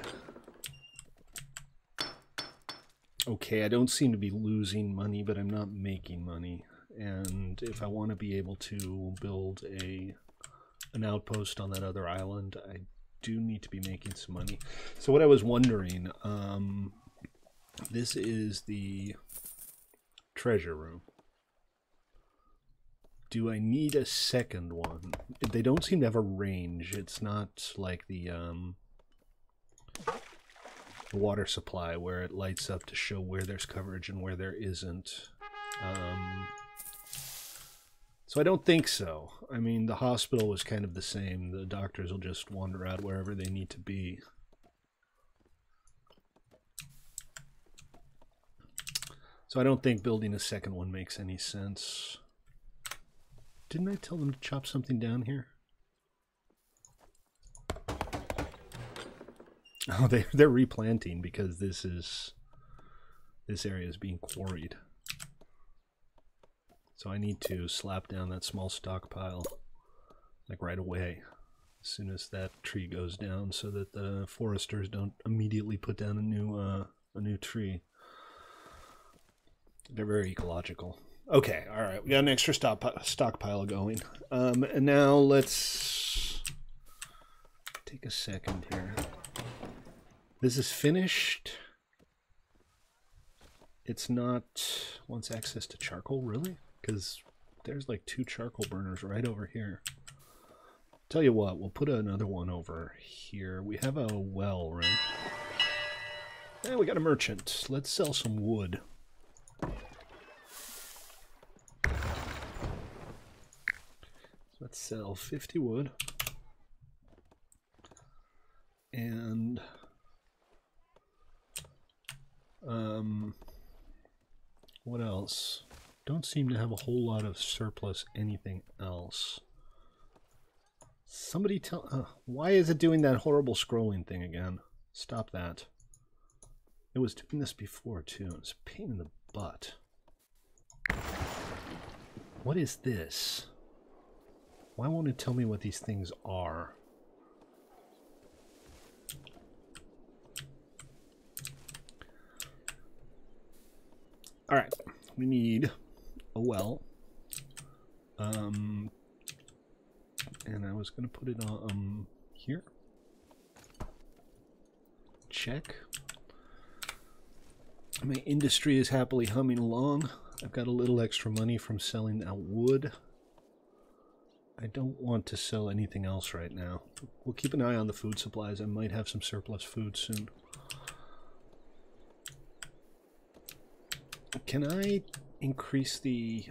okay. I don't seem to be losing money, but I'm not making money. And if I want to be able to build an outpost on that other island, I do need to be making some money. So what I was wondering, this is the treasure room. do I need a second one? They don't seem to have a range. It's not like the water supply where it lights up to show where there's coverage and where there isn't. So I don't think so. I mean, the hospital was kind of the same. The doctors will just wander out wherever they need to be. So I don't think building a second one makes any sense. Didn't I tell them to chop something down here? Oh, they're replanting because this area is being quarried. So I need to slap down that small stockpile like right away as soon as that tree goes down so that the foresters don't immediately put down a new tree. They're very ecological. Okay, all right, we got an extra stockpile going. And now let's take a second here. This is finished. It's not wants access to charcoal, really? Because there's like 2 charcoal burners right over here. Tell you what, we'll put another one over here. We have a well, right? And we got a merchant. Let's sell some wood. Let's sell 50 wood. And what else? Don't seem to have a whole lot of surplus anything else. Somebody tell... why is it doing that horrible scrolling thing again? Stop that. It was doing this before, too. It's a pain in the butt. What is this? Why won't it tell me what these things are? Alright, we need a well. And I was going to put it on here. Check. My industry is happily humming along. I've got a little extra money from selling that wood. I don't want to sell anything else right now. We'll keep an eye on the food supplies. I might have some surplus food soon. Can I increase the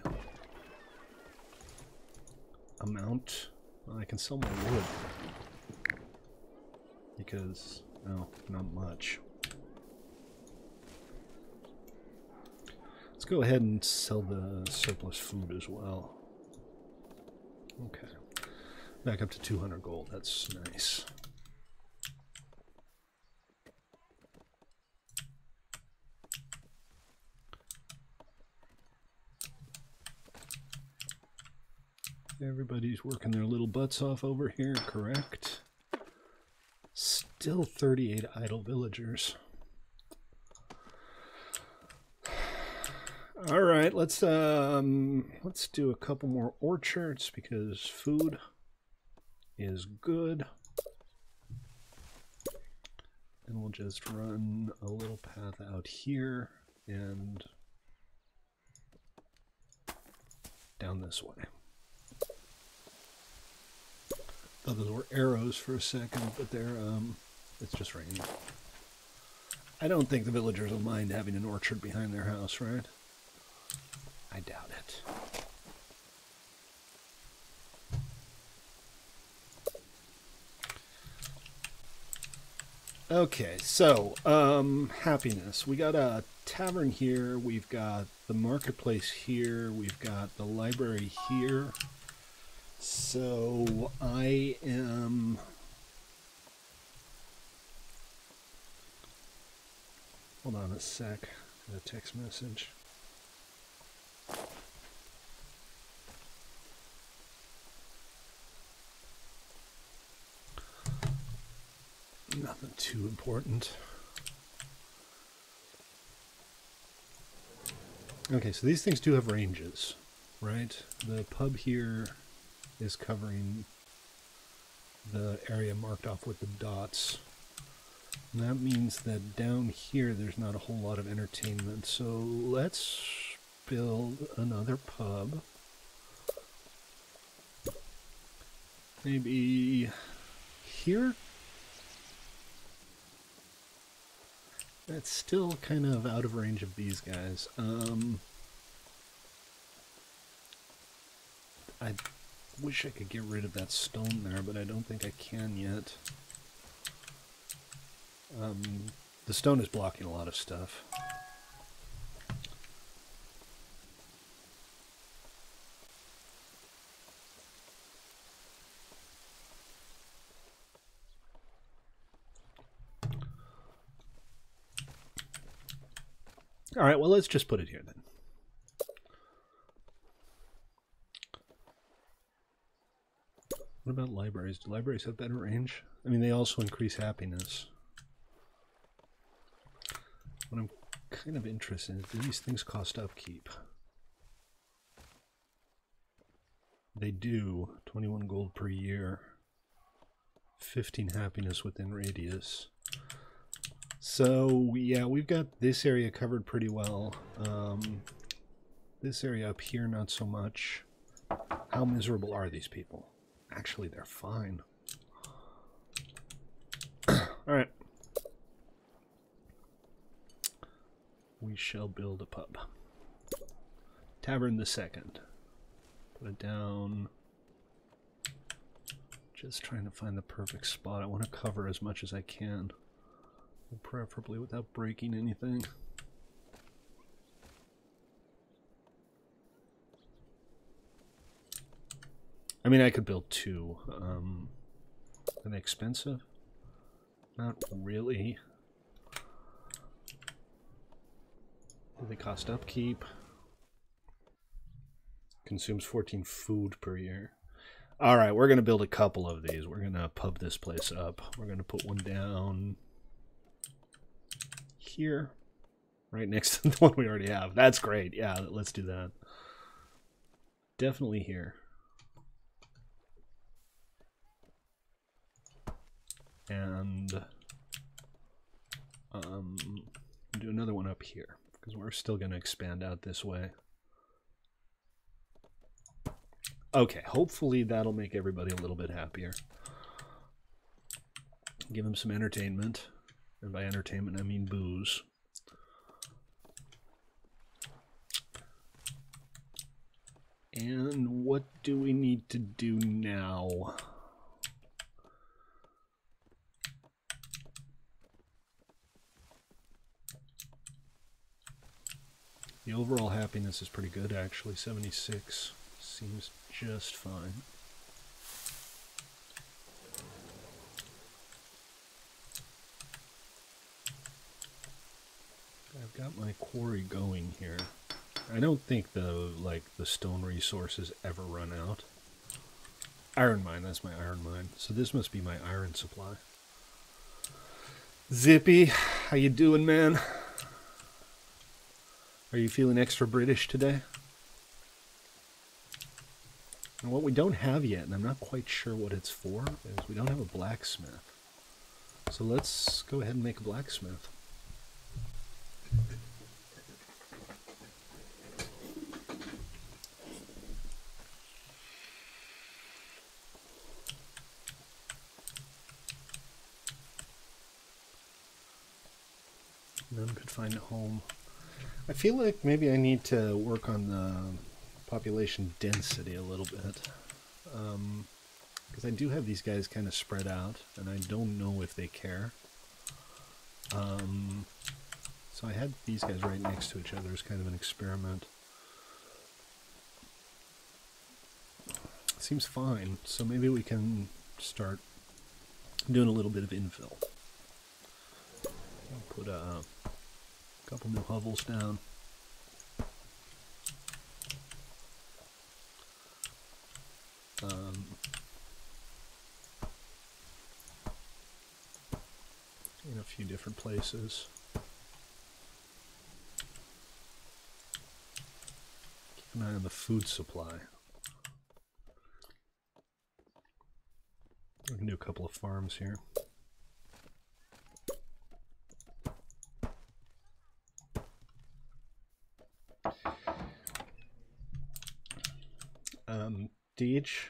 amount? Well, I can sell more wood. Because, no, not much. Let's go ahead and sell the surplus food as well. Okay. Back up to 200 gold. That's nice. Everybody's working their little butts off over here, correct? Still 38 idle villagers. All right, let's do a couple more orchards because food is good. And we'll just run a little path out here and down this way. Thought those were arrows for a second, but they're it's just raining. I don't think the villagers will mind having an orchard behind their house, right? I doubt it. Okay, so happiness. We got a tavern here, we've got the marketplace here, we've got the library here. So I am hold on a sec, got a text message. Nothing too important. Okay, so these things do have ranges, right? The pub here is covering the area marked off with the dots. And that means that down here there's not a whole lot of entertainment. So let's build another pub Maybe here? That's still kind of out of range of these guys. I wish I could get rid of that stone there, but I don't think I can yet. The stone is blocking a lot of stuff. All right, well, let's just put it here then. What about libraries? Do libraries have better range? I mean, they also increase happiness. What I'm kind of interested in, do these things cost upkeep? They do. 21 gold per year. 15 happiness within radius. So, yeah, we've got this area covered pretty well. This area up here, not so much. How miserable are these people? Actually, they're fine. Alright. We shall build a pub. Tavern the Second. Put it down. Just trying to find the perfect spot. I want to cover as much as I can. Preferably without breaking anything. I mean, I could build two. Are they expensive? Not really. Do they cost upkeep? Consumes 14 food per year. Alright, we're going to build a couple of these. We're going to pub this place up. We're going to put one down here, right next to the one we already have. That's great. Yeah, let's do that. Definitely here. And do another one up here, because we're still going to expand out this way. Okay, hopefully that'll make everybody a little bit happier. Give them some entertainment. And by entertainment, I mean booze. And what do we need to do now? The overall happiness is pretty good, actually. 76 seems just fine. I've got my quarry going here. I don't think the stone resources ever run out. Iron mine, that's my iron mine. So this must be my iron supply. Zippy, how you doing, man? Are you feeling extra British today? And what we don't have yet, and I'm not quite sure what it's for, is we don't have a blacksmith. So let's go ahead and make a blacksmith. None could find a home. I feel like maybe I need to work on the population density a little bit. Because I do have these guys kind of spread out, and I don't know if they care. So I had these guys right next to each other as kind of an experiment. Seems fine, so maybe we can start doing a little bit of infill. I'll put a couple new hovels down. In a few different places. Keep an eye on the food supply. We can do a couple of farms here. Deej,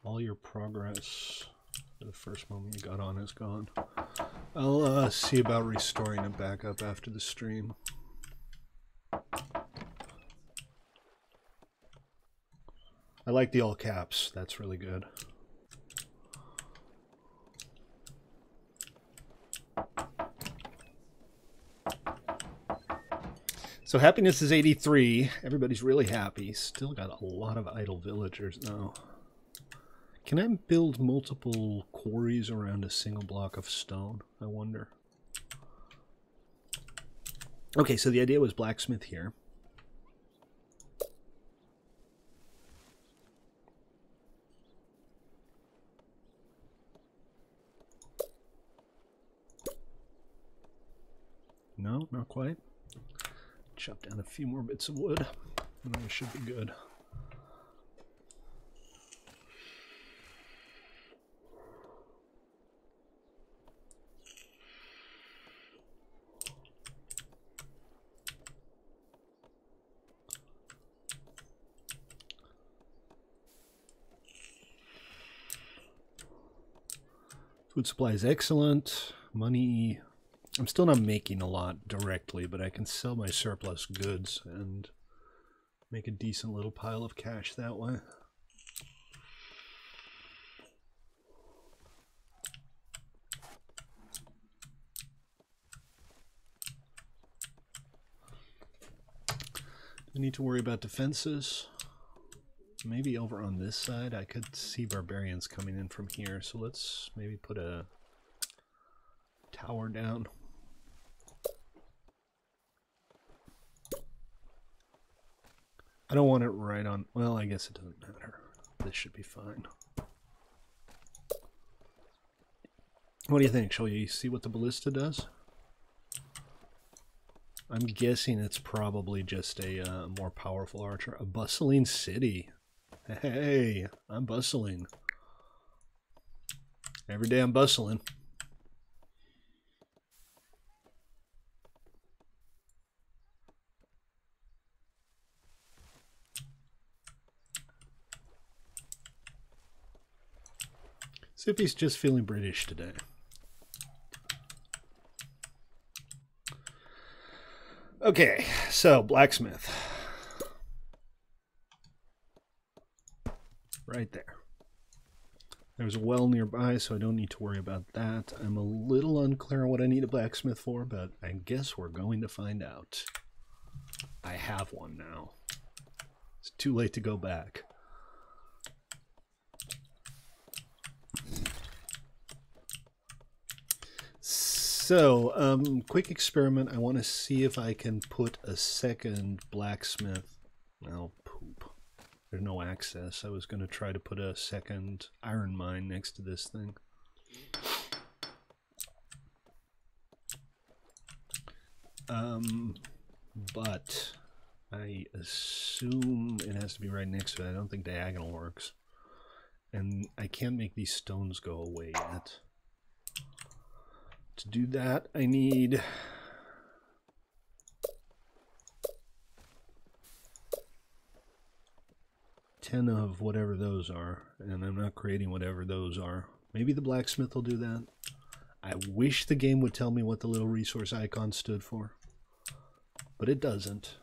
All your progress for the first moment you got on is gone. I'll see about restoring it back up after the stream. I like the all caps. That's really good. So happiness is 83. Everybody's really happy. Still got a lot of idle villagers now. Can I build multiple quarries around a single block of stone? I wonder. Okay, so the idea was blacksmith here. No, not quite. Chop down a few more bits of wood, and I should be good. Food supply is excellent. Money, I'm still not making a lot directly, but I can sell my surplus goods and make a decent little pile of cash that way. I need to worry about defenses. Maybe over on this side I could see barbarians coming in from here, so let's maybe put a tower down. I don't want it right on, well, I guess it doesn't matter. This should be fine. What do you think? Shall we see what the ballista does? I'm guessing it's probably just a more powerful archer. A bustling city. Hey, I'm bustling. Every day I'm bustling. Zippy's just feeling British today. Okay, so blacksmith. Right there. There's a well nearby, so I don't need to worry about that. I'm a little unclear on what I need a blacksmith for, but I guess we're going to find out. I have one now. It's too late to go back. So, quick experiment. I want to see if I can put a second blacksmith. Oh, poop. There's no access. I was going to try to put a second iron mine next to this thing. But I assume it has to be right next to it. I don't think diagonal works. And I can't make these stones go away yet. To do that, I need 10 of whatever those are, and I'm not creating whatever those are. Maybe the blacksmith will do that. I wish the game would tell me what the little resource icon stood for, but it doesn't.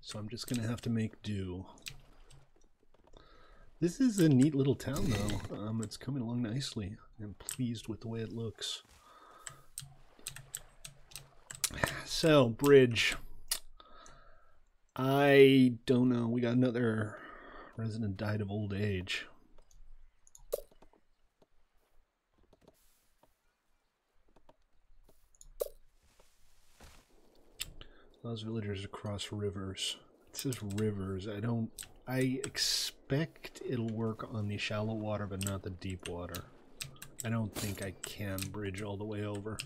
So I'm just gonna have to make do. This is a neat little town, though. It's coming along nicely. I'm pleased with the way it looks. So, bridge. I don't know. We got another resident died of old age. Those villagers across rivers. It says rivers. I expect it'll work on the shallow water, but not the deep water. I don't think I can bridge all the way over.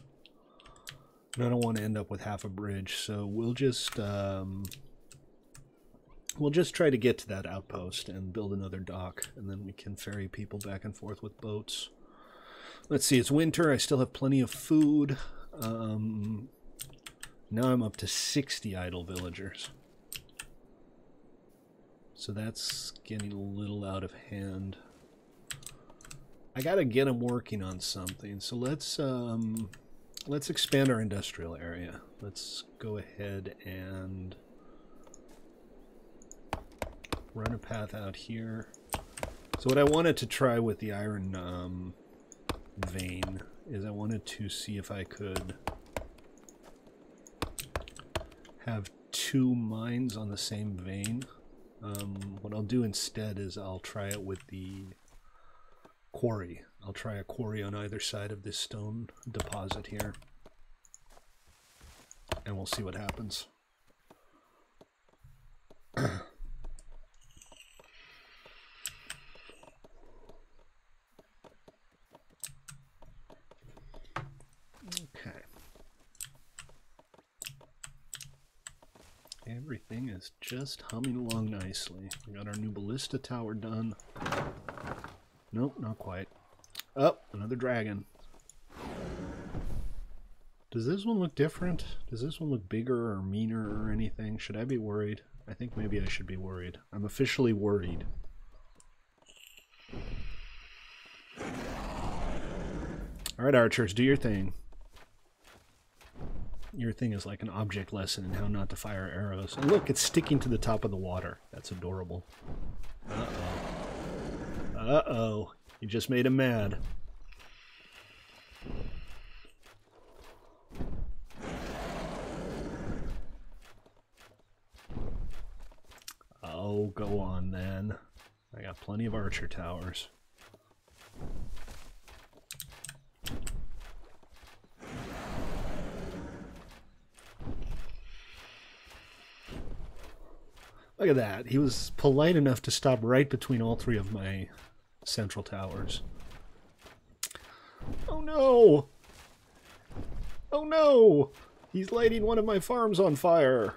And I don't want to end up with half a bridge, so we'll just try to get to that outpost and build another dock, and then we can ferry people back and forth with boats. Let's see, it's winter. I still have plenty of food. Now I'm up to 60 idle villagers. So that's getting a little out of hand. I gotta get them working on something. So let's expand our industrial area. Let's go ahead and run a path out here. So what I wanted to try with the iron vein is I wanted to see if I could have 2 mines on the same vein. What I'll do instead is I'll try it with the quarry. I'll try a quarry on either side of this stone deposit here, and we'll see what happens. Okay. Everything is just humming along nicely. We got our new ballista tower done. Nope, not quite. Oh, another dragon. Does this one look different? Does this one look bigger or meaner or anything? Should I be worried? I think maybe I should be worried. I'm officially worried. Alright, archers, do your thing. Your thing is like an object lesson in how not to fire arrows. And look, it's sticking to the top of the water. That's adorable. Uh-oh. Uh-oh. You just made him mad. Oh, go on then. I got plenty of archer towers. Look at that. He was polite enough to stop right between all 3 of my central towers. Oh no! Oh no! He's lighting one of my farms on fire.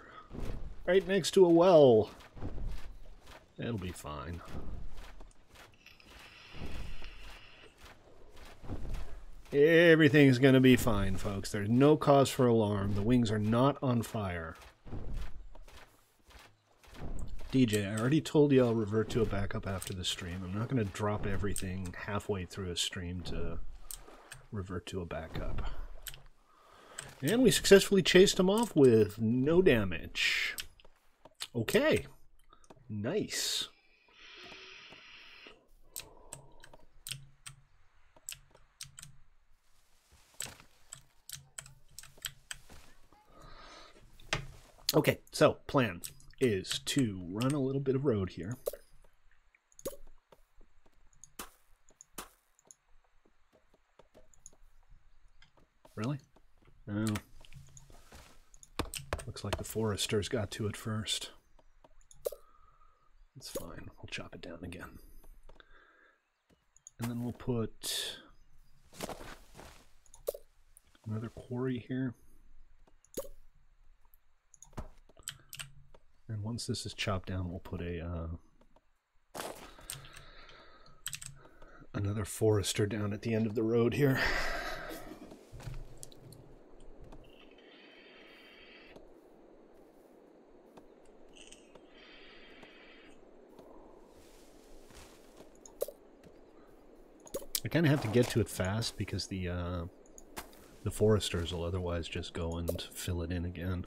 Right next to a well. It'll be fine. Everything's gonna be fine, folks. There's no cause for alarm. The wings are not on fire. DJ, I already told you I'll revert to a backup after the stream. I'm not going to drop everything halfway through a stream to revert to a backup. And we successfully chased him off with no damage. Okay. Nice. Okay, so plan is to run a little bit of road here. Really? No. Looks like the foresters got to it first. It's fine. We'll chop it down again. And then we'll put another quarry here. And once this is chopped down, we'll put a another forester down at the end of the road here. I kind of have to get to it fast because the foresters will otherwise just go and fill it in again.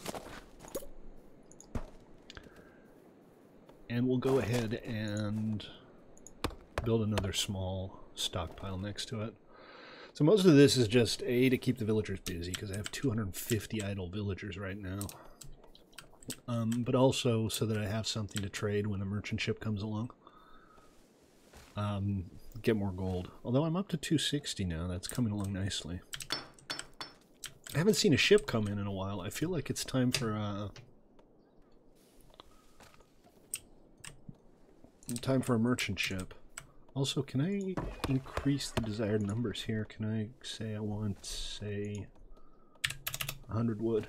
And we'll go ahead and build another small stockpile next to it. So most of this is just to keep the villagers busy, because I have 250 idle villagers right now. But also so that I have something to trade when a merchant ship comes along. Get more gold. Although I'm up to 260 now, that's coming along nicely. I haven't seen a ship come in a while. I feel like it's time for a merchant ship. Also, can I increase the desired numbers here? Can I say I want, say, 100 wood?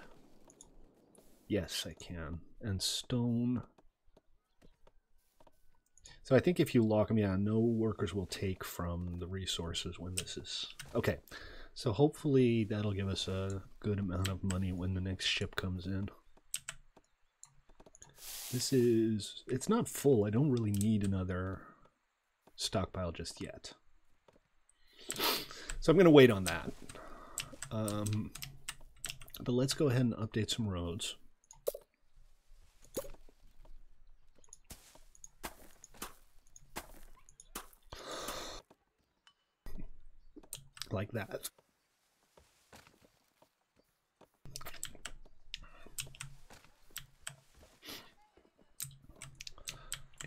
Yes, I can. And stone. So I think if you lock them, yeah, no workers will take from the resources when this is... Okay, so hopefully that'll give us a good amount of money when the next ship comes in. It's not full. I don't really need another stockpile just yet. So I'm going to wait on that. But let's go ahead and update some roads. Like that.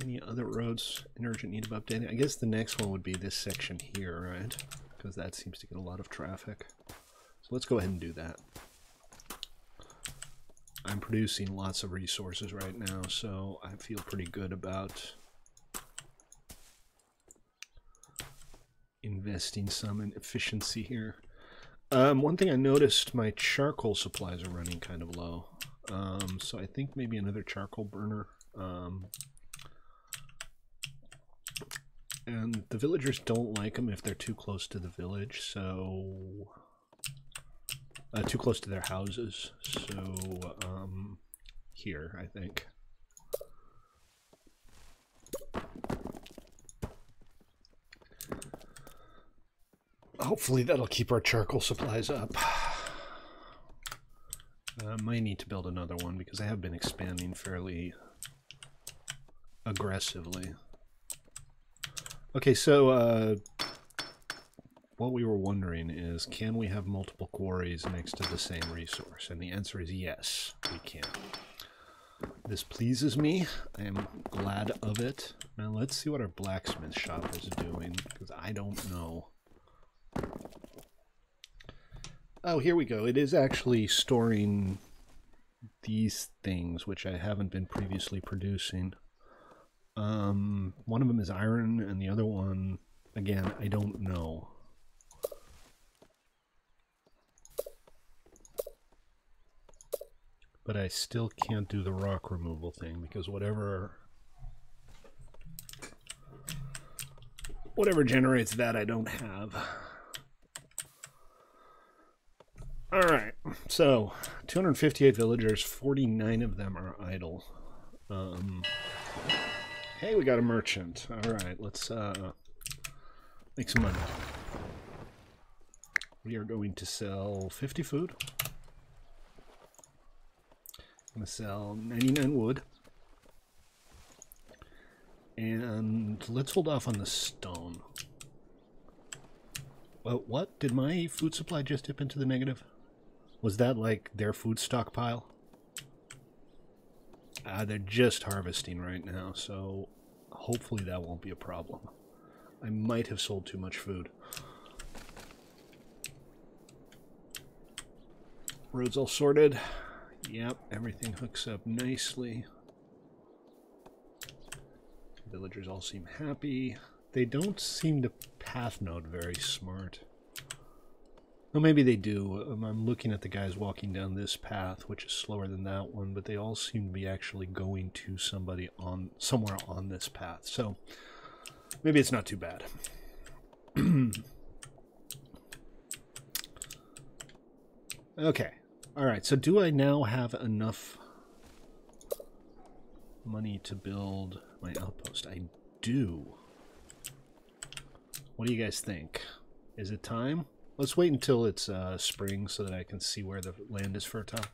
Any other roads in urgent need of updating? I guess the next one would be this section here, right? Because that seems to get a lot of traffic. So let's go ahead and do that. I'm producing lots of resources right now, so I feel pretty good about investing some in efficiency here. One thing I noticed, my charcoal supplies are running kind of low. So I think maybe another charcoal burner. And the villagers don't like them if they're too close to the village, so... too close to their houses, so here, I think. Hopefully that'll keep our charcoal supplies up. Might need to build another one because I have been expanding fairly aggressively. Okay, so what we were wondering is, can we have multiple quarries next to the same resource? And the answer is yes, we can. This pleases me. I am glad of it. Now let's see what our blacksmith shop is doing, because I don't know. Oh, here we go. It is actually storing these things, which I haven't been previously producing. One of them is iron, and the other one, again, I don't know. But I still can't do the rock removal thing, because whatever generates that I don't have. Alright, so 258 villagers, 49 of them are idle. Hey, we got a merchant. Alright, let's make some money. We are going to sell 50 food. I'm going to sell 99 wood. And let's hold off on the stone. Well, what? Did my food supply just dip into the negative? Was that like their food stockpile? They're just harvesting right now, so hopefully that won't be a problem. I might have sold too much food. Roads all sorted. Yep, everything hooks up nicely. Villagers all seem happy. They don't seem to path node very smart. Well, maybe they do. I'm looking at the guys walking down this path, which is slower than that one, but they all seem to be actually going to somebody on somewhere on this path. So maybe it's not too bad. Okay. All right. So do I now have enough money to build my outpost? I do. What do you guys think? Is it time? Let's wait until it's spring so that I can see where the land is fertile.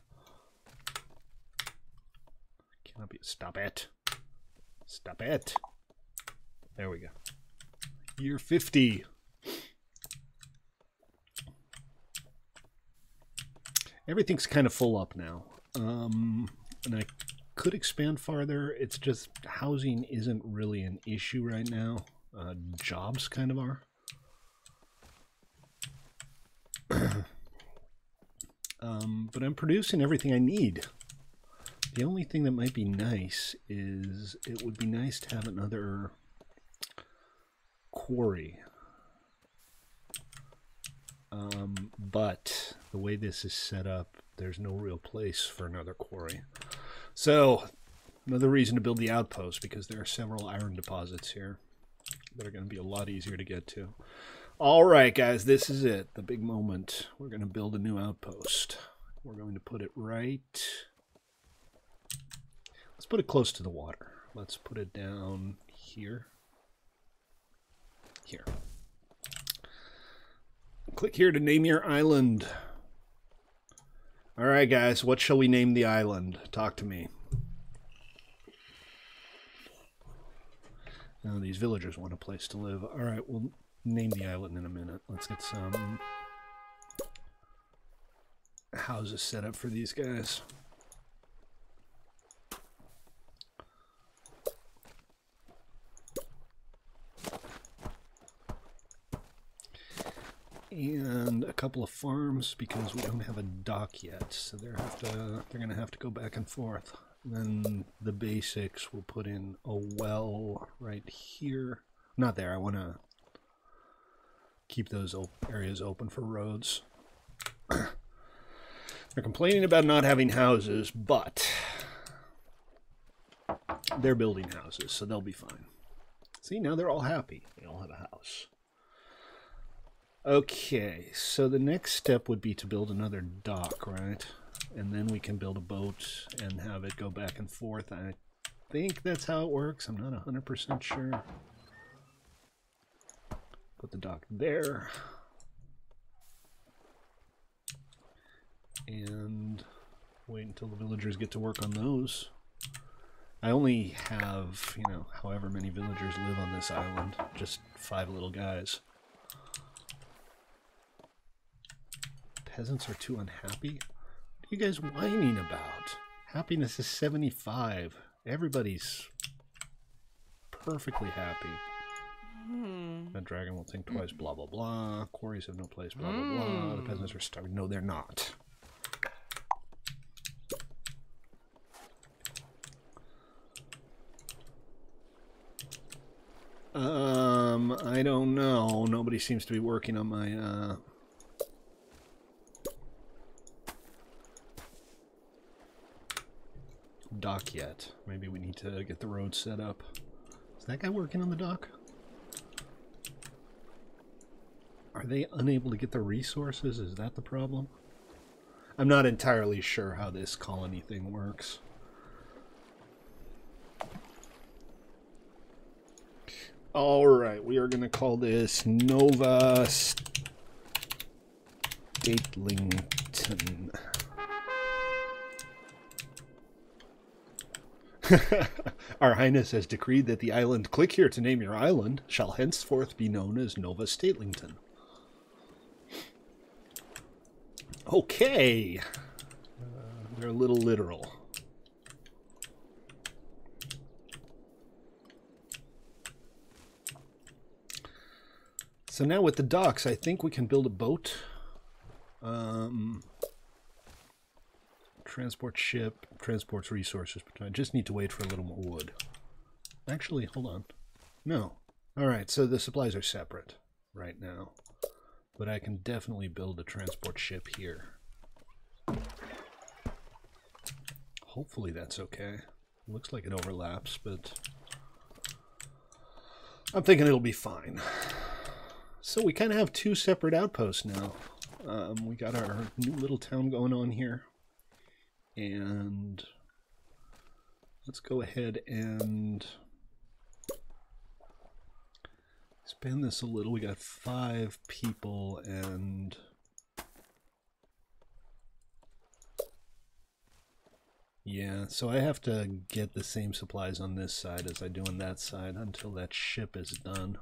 Cannot be. Stop it. Stop it. There we go. Year 50. Everything's kind of full up now. And I could expand farther. It's just housing isn't really an issue right now. Jobs kind of are. But I'm producing everything I need. The only thing that might be nice is it would be nice to have another quarry. But the way this is set up, there's no real place for another quarry. So another reason to build the outpost, because there are several iron deposits here that are going to be a lot easier to get to. All right, guys, this is it, the big moment. We're going to build a new outpost. We're going to put it right... Let's Let's put it close to the water. Let's put it down here. Here. Click here to name your island. All right, guys, what shall we name the island? Talk to me. Now, these villagers want a place to live. All right, we'll name the island in a minute. Let's get some houses set up for these guys. And a couple of farms because we don't have a dock yet, so they're gonna have to go back and forth. And then the basics, we'll put in a well right here. Not there. I want to keep those areas open for roads. They're complaining about not having houses, but they're building houses, so they'll be fine. See, now they're all happy. They all have a house. Okay, so the next step would be to build another dock, right? And then we can build a boat and have it go back and forth. I think that's how it works. I'm not 100% sure. Put the dock there. And wait until the villagers get to work on those. I only have, you know, however many villagers live on this island. Just 5 little guys. Peasants are too unhappy? What are you guys whining about? Happiness is 75. Everybody's perfectly happy. That dragon will think twice, blah, blah, blah. Quarries have no place, blah, blah, blah. The peasants are starving. No, they're not. I don't know. Nobody seems to be working on my, dock yet. Maybe we need to get the road set up. Is that guy working on the dock? Are they unable to get the resources? Is that the problem? I'm not entirely sure how this colony thing works. Alright, we are going to call this Nova Statlington. Our Highness has decreed that the island, click here to name your island, shall henceforth be known as Nova Statlington. Okay. They're a little literal. So now with the docks, I think we can build a boat. Transport ship, transports resources. I just need to wait for a little more wood. Actually, hold on. No. Alright, so the supplies are separate right now. But I can definitely build a transport ship here. Hopefully that's okay. Looks like it overlaps, but I'm thinking it'll be fine. So we kind of have 2 separate outposts now. We got our new little town going on here. And let's go ahead and expand this a little. We got 5 people and yeah, so I have to get the same supplies on this side as I do on that side until that ship is done.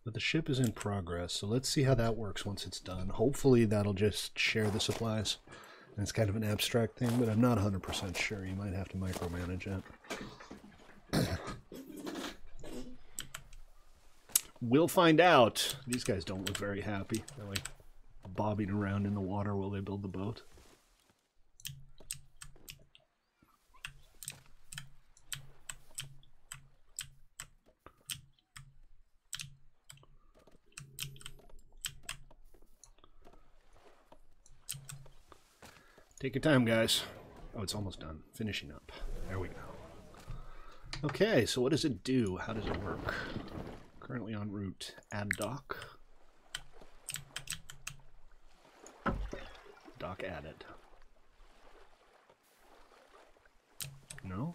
But the ship is in progress, so let's see how that works once it's done. Hopefully that'll just share the supplies. And it's kind of an abstract thing, but I'm not 100% sure. You might have to micromanage it. We'll find out. These guys don't look very happy. They're like bobbing around in the water while they build the boat. Take your time, guys. Oh, it's almost done. Finishing up. There we go. Okay, so what does it do? How does it work? Currently en route. Add dock. Dock added. No?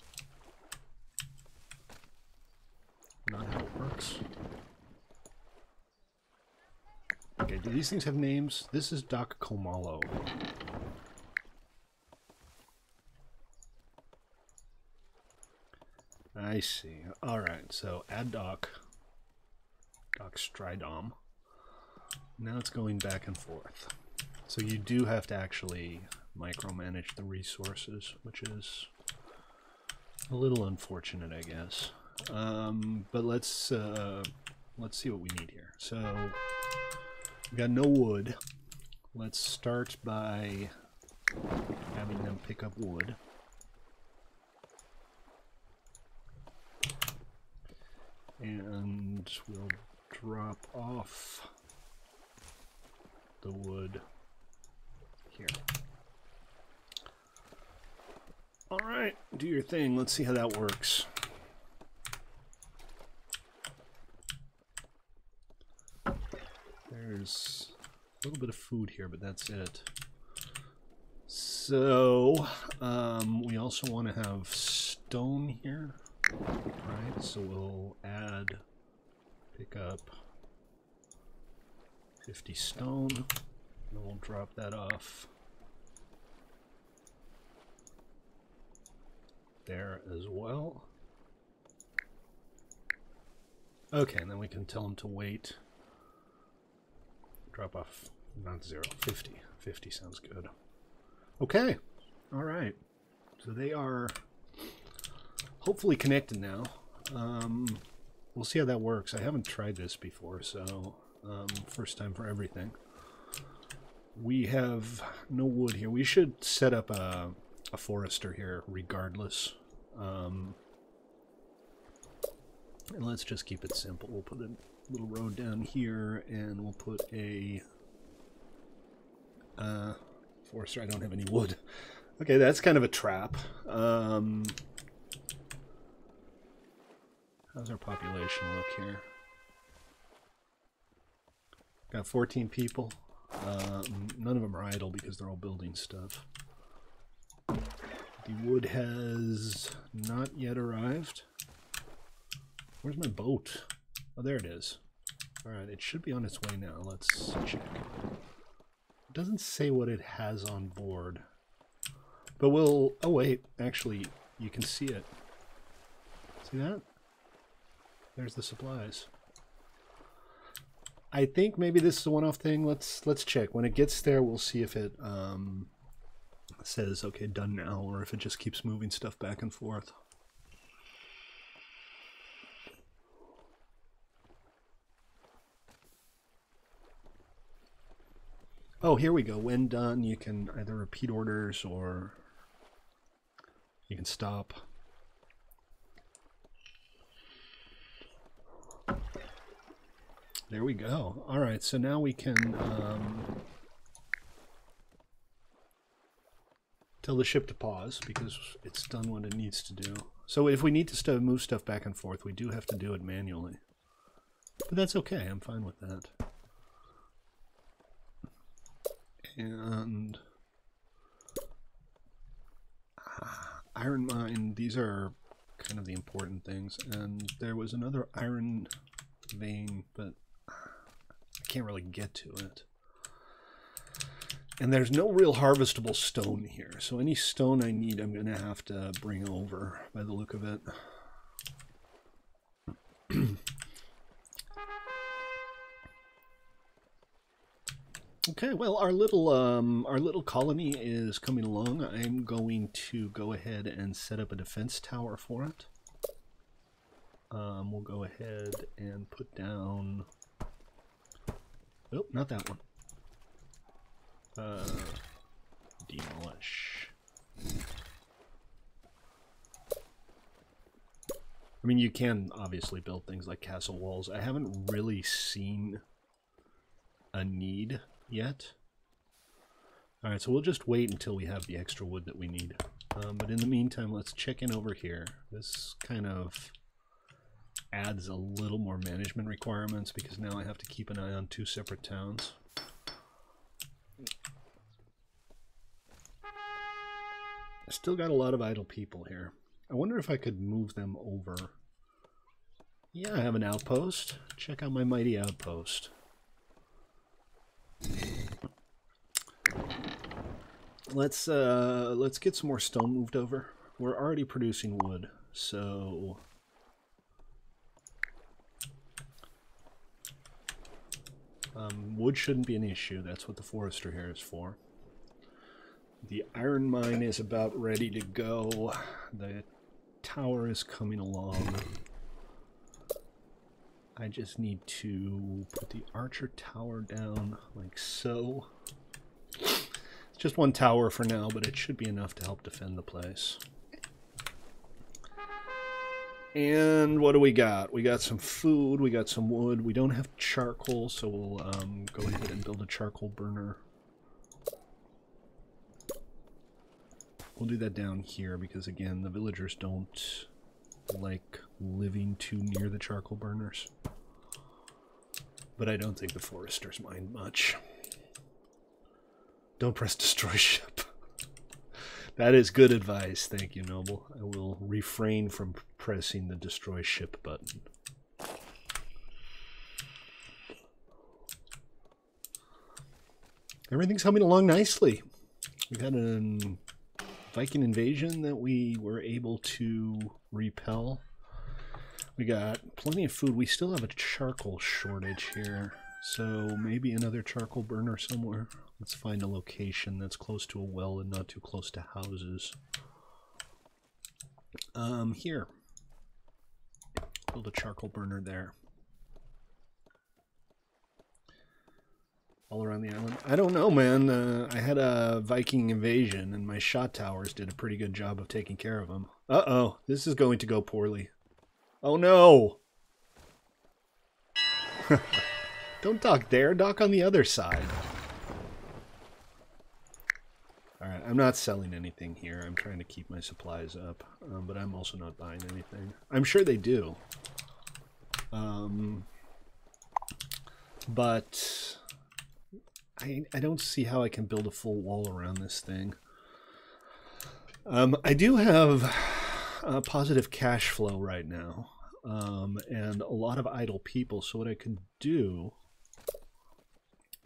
not how it works. Okay, do these things have names? This is Doc Komalo. I see. Alright, so add Doc. Doc Stridom. Now it's going back and forth. So you do have to actually micromanage the resources, which is a little unfortunate, I guess. But let's see what we need here. So we got no wood. Let's start by having them pick up wood. And we'll drop off the wood here. Alright, do your thing. Let's see how that works. There's a little bit of food here, but that's it. So, we also want to have stone here. Right, so we'll pick up 50 stone, and we'll drop that off there as well. Okay, and then we can tell them to wait. Drop off, not 0, 50. 50 sounds good. Okay, all right. So they are hopefully connected now. We'll see how that works. I haven't tried this before, so first time for everything. We have no wood here. We should set up a forester here regardless. And let's just keep it simple. We'll put a little road down here, and we'll put a forester. I don't have any wood. Okay, that's kind of a trap. How's our population look here? Got 14 people. None of them are idle because they're all building stuff. The wood has not yet arrived. Where's my boat? Oh, there it is. Alright, it should be on its way now. Let's check. It doesn't say what it has on board. But we'll... Oh, wait. Actually, you can see it. See that? There's the supplies. I think maybe this is a one-off thing. Let's check. When it gets there, we'll see if it says, okay, done now, or if it just keeps moving stuff back and forth. Oh, here we go. When done, you can either repeat orders or you can stop. There we go. All right, so now we can tell the ship to pause because it's done what it needs to do. So if we need to move stuff back and forth, we do have to do it manually. But that's okay. I'm fine with that. And iron mine, these are kind of the important things. And there was another iron vein, but I can't really get to it. And there's no real harvestable stone here, so any stone I need I'm gonna have to bring over by the look of it. Okay, well, our little colony is coming along. I'm going to go ahead and set up a defense tower for it. We'll go ahead and put down... Oh, not that one. Demolish. I mean, you can obviously build things like castle walls. I haven't really seen a need yet. Alright, so we'll just wait until we have the extra wood that we need. But in the meantime, let's check in over here. This kind of adds a little more management requirements because now I have to keep an eye on 2 separate towns. I still got a lot of idle people here. I wonder if I could move them over Yeah, I have an outpost. Check out my mighty outpost. Let's get some more stone moved over. We're already producing wood, so wood shouldn't be an issue. That's what the forester here is for. The iron mine is about ready to go. The tower is coming along. I just need to put the archer tower down like so. It's just one tower for now, but it should be enough to help defend the place. And what do we got? We got some food, we got some wood. We don't have charcoal, so we'll go ahead and build a charcoal burner. We'll do that down here because, again, the villagers don't like living too near the charcoal burners. But I don't think the foresters mind much. Don't press destroy ship. That is good advice. Thank you, Noble. I will refrain from pressing the destroy ship button. Everything's coming along nicely. We've had a Viking invasion that we were able to repel. We got plenty of food. We still have a charcoal shortage here, so maybe another charcoal burner somewhere. Let's find a location that's close to a well and not too close to houses. Here. Build a charcoal burner there. All around the island. I don't know, man. I had a Viking invasion, and my shot towers did a pretty good job of taking care of them. Uh-oh. This is going to go poorly. Oh, no! Don't dock there. Dock on the other side. Alright, I'm not selling anything here. I'm trying to keep my supplies up. But I'm also not buying anything. I'm sure they do. But I don't see how I can build a full wall around this thing. I do have positive cash flow right now. And a lot of idle people. So what I can do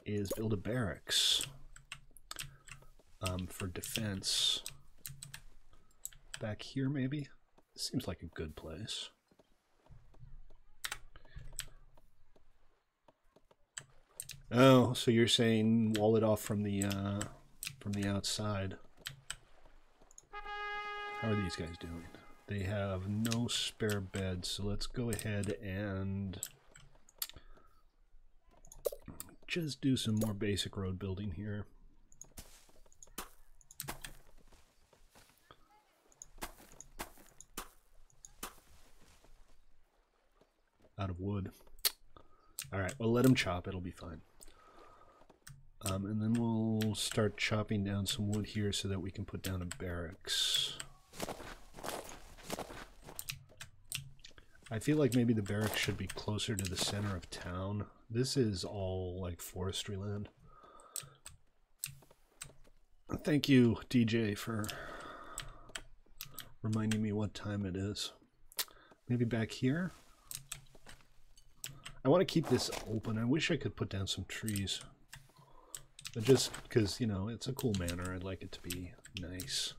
is build a barracks. For defense. Back here, maybe? Seems like a good place. Oh, so you're saying wall it off from the outside. How are these guys doing? They have no spare beds, so let's go ahead and just do some more basic road building here. Out of wood. Alright, well, let them chop. It'll be fine. And then we'll start chopping down some wood here so that we can put down a barracks. I feel like maybe the barracks should be closer to the center of town. This is all like forestry land. Thank you, DJ, for reminding me what time it is. Maybe back here? I want to keep this open. I wish I could put down some trees. But just because, you know, it's a cool manor, I'd like it to be nice.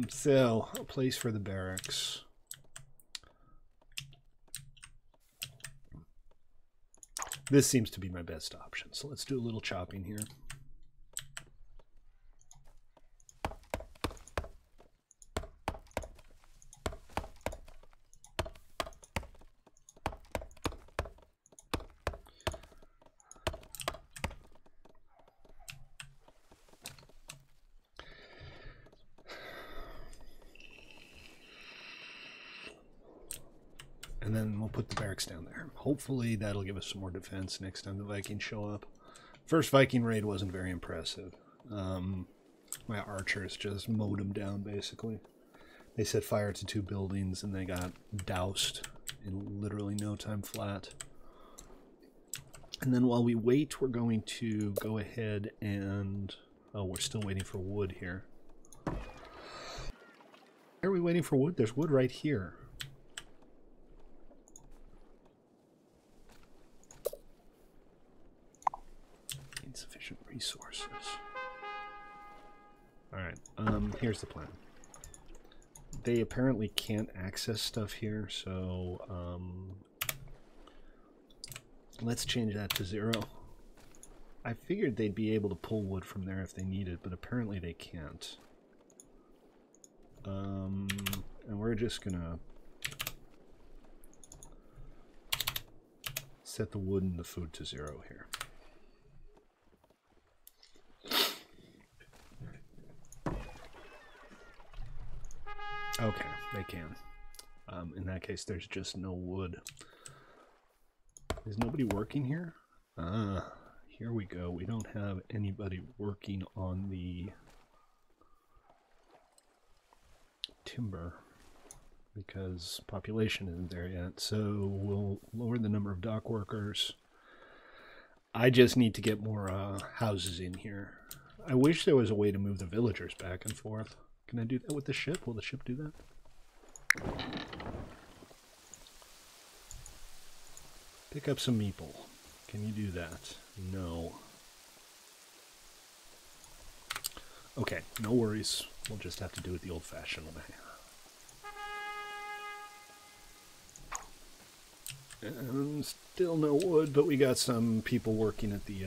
So, a place for the barracks. This seems to be my best option. So let's do a little chopping here. And then we'll put the barracks down there. Hopefully that'll give us some more defense next time the Vikings show up. First Viking raid wasn't very impressive. My archers just mowed them down, basically. They set fire to 2 buildings and they got doused in literally no time flat. And then while we wait, we're going to go ahead and... Oh, we're still waiting for wood here. Why are we waiting for wood? There's wood right here. Insufficient resources. Alright, here's the plan. They apparently can't access stuff here, so let's change that to 0. I figured they'd be able to pull wood from there if they needed, but apparently they can't. And we're just gonna set the wood and the food to 0 here. Okay, they can. In that case, there's just no wood. Is nobody working here? Ah, here we go. We don't have anybody working on the timber because population isn't there yet. So we'll lower the number of dock workers. I just need to get more houses in here. I wish there was a way to move the villagers back and forth. Can I do that with the ship? Will the ship do that? Pick up some meeple. Can you do that? No. Okay, no worries. We'll just have to do it the old-fashioned way. And still no wood, but we got some people working at the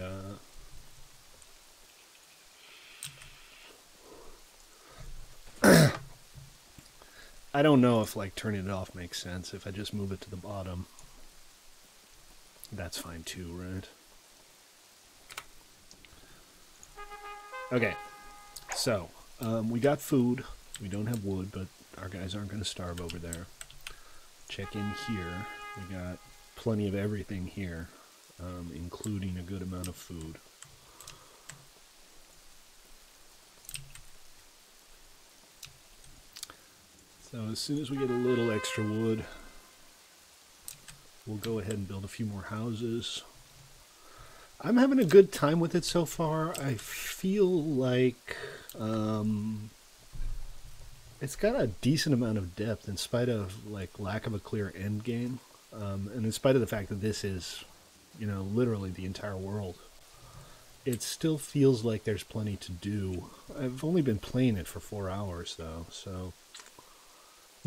I don't know if like turning it off makes sense. If I just move it to the bottom, that's fine too, right? Okay, so we got food. We don't have wood, but our guys aren't going to starve over there. Check in here. We got plenty of everything here, including a good amount of food. So as soon as we get a little extra wood, we'll go ahead and build a few more houses. I'm having a good time with it so far. I feel like it's got a decent amount of depth in spite of like lack of a clear end game. And in spite of the fact that this is, you know, literally the entire world, it still feels like there's plenty to do. I've only been playing it for 4 hours though, so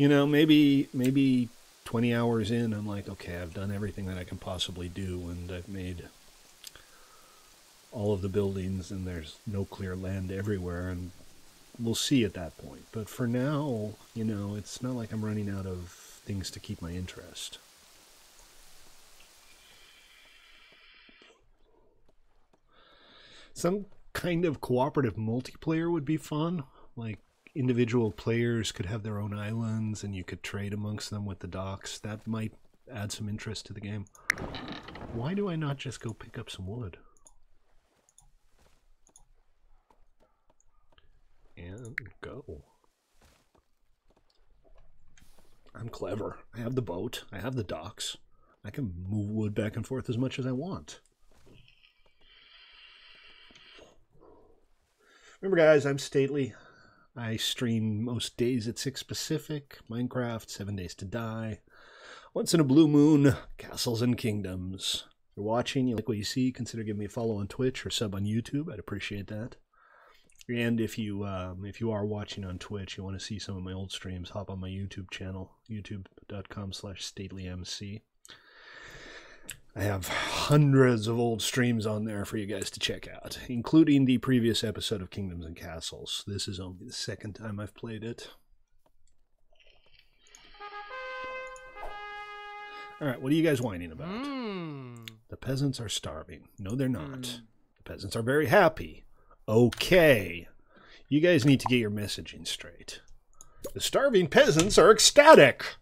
you know, maybe 20 hours in, I'm like, okay, I've done everything that I can possibly do, and I've made all of the buildings, and there's no clear land everywhere, and we'll see at that point. But for now, you know, it's not like I'm running out of things to keep my interest. Some kind of cooperative multiplayer would be fun. Like, individual players could have their own islands, and you could trade amongst them with the docks. That might add some interest to the game. Why do I not just go pick up some wood? And go. I'm clever. I have the boat. I have the docks. I can move wood back and forth as much as I want. Remember, guys, I'm Stately. I stream most days at 6 Pacific, Minecraft, 7 Days to Die, once in a blue moon, Castles and Kingdoms. If you're watching, you like what you see, consider giving me a follow on Twitch or sub on YouTube. I'd appreciate that. And if you are watching on Twitch, you want to see some of my old streams, hop on my YouTube channel, youtube.com/StatelyMC. I have hundreds of old streams on there for you guys to check out, including the previous episode of Kingdoms and Castles. This is only the second time I've played it. Alright, what are you guys whining about? The peasants are starving. No, they're not. The peasants are very happy. Okay. You guys need to get your messaging straight. The starving peasants are ecstatic.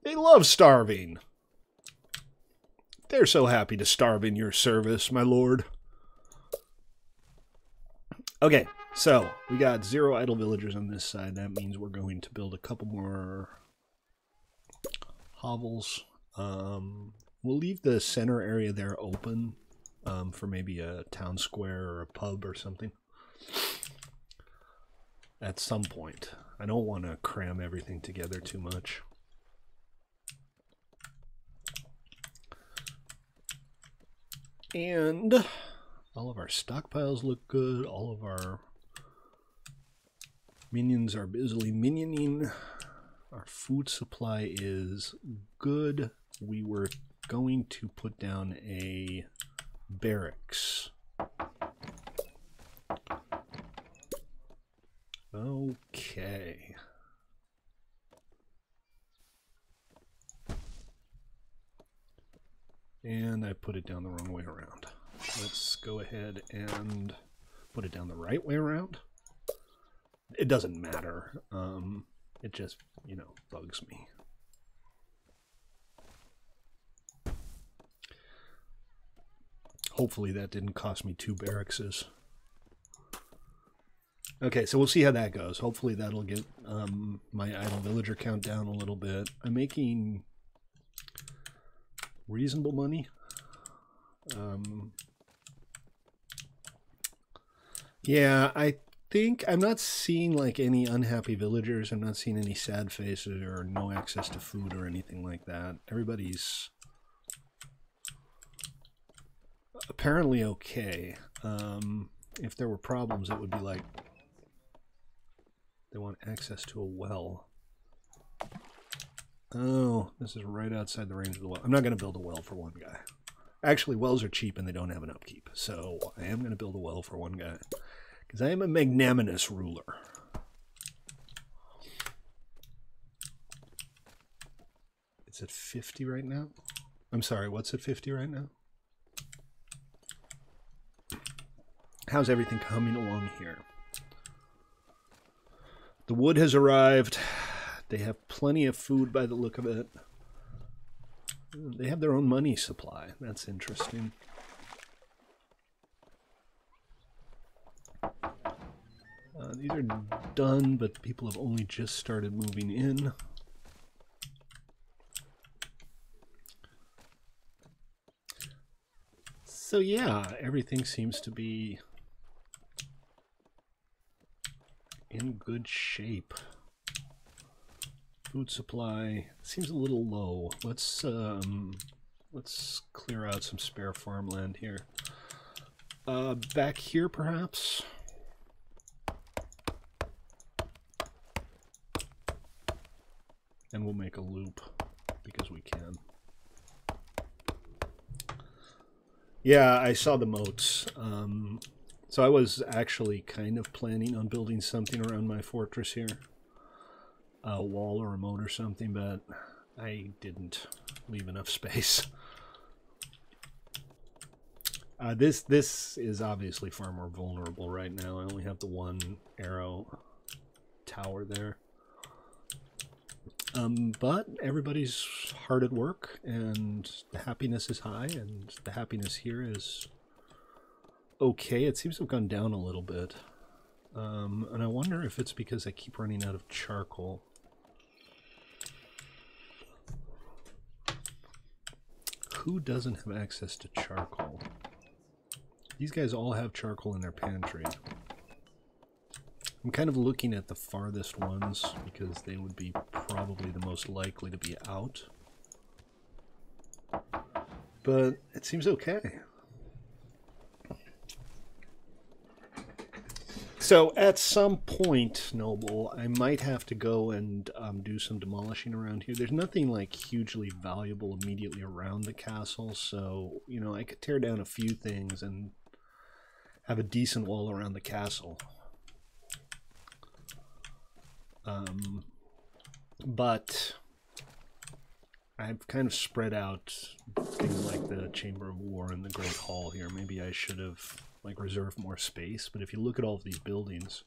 They love starving. They're so happy to starve in your service, my lord. Okay, so we got 0 idle villagers on this side. That means we're going to build a couple more hovels. We'll leave the center area there open for maybe a town square or a pub or something. at some point. I don't want to cram everything together too much. And all of our stockpiles look good. All of our minions are busily minioning. Our food supply is good. We were going to put down a barracks. Okay. And I put it down the wrong way around. Let's go ahead and put it down the right way around. It doesn't matter. It just, you know, bugs me. Hopefully that didn't cost me 2 barrackses. Okay, so we'll see how that goes. Hopefully that'll get my idle villager count down a little bit. I'm making reasonable money. Yeah, I think I'm not seeing like any unhappy villagers. I'm not seeing any sad faces or no access to food or anything like that. Everybody's apparently okay. If there were problems, it would be like they want access to a well. Oh, this is right outside the range of the well. I'm not going to build a well for one guy. Actually, wells are cheap and they don't have an upkeep. So I am going to build a well for one guy. Because I am a magnanimous ruler. It's at 50 right now? I'm sorry, what's at 50 right now? How's everything coming along here? The wood has arrived. They have plenty of food by the look of it. They have their own money supply. That's interesting. These are done, but people have only just started moving in. So yeah, everything seems to be in good shape. Food supply seems a little low. Let's clear out some spare farmland here. Back here, perhaps. And we'll make a loop because we can. Yeah, I saw the moats. So I was actually kind of planning on building something around my fortress here. A wall or a moat or something, but I didn't leave enough space. This is obviously far more vulnerable right now. I only have the one arrow tower there. But everybody's hard at work, and the happiness is high, and the happiness here is okay. It seems to have gone down a little bit. And I wonder if it's because I keep running out of charcoal. Who doesn't have access to charcoal? These guys all have charcoal in their pantry. I'm kind of looking at the farthest ones because they would be probably the most likely to be out. But it seems okay. So at some point, Noble, I might have to go and do some demolishing around here. There's nothing like hugely valuable immediately around the castle, so, you know, I could tear down a few things and have a decent wall around the castle. But I've kind of spread out things like the Chamber of War and the Great Hall here. Maybe I should have like reserved more space, but if you look at all of these buildings,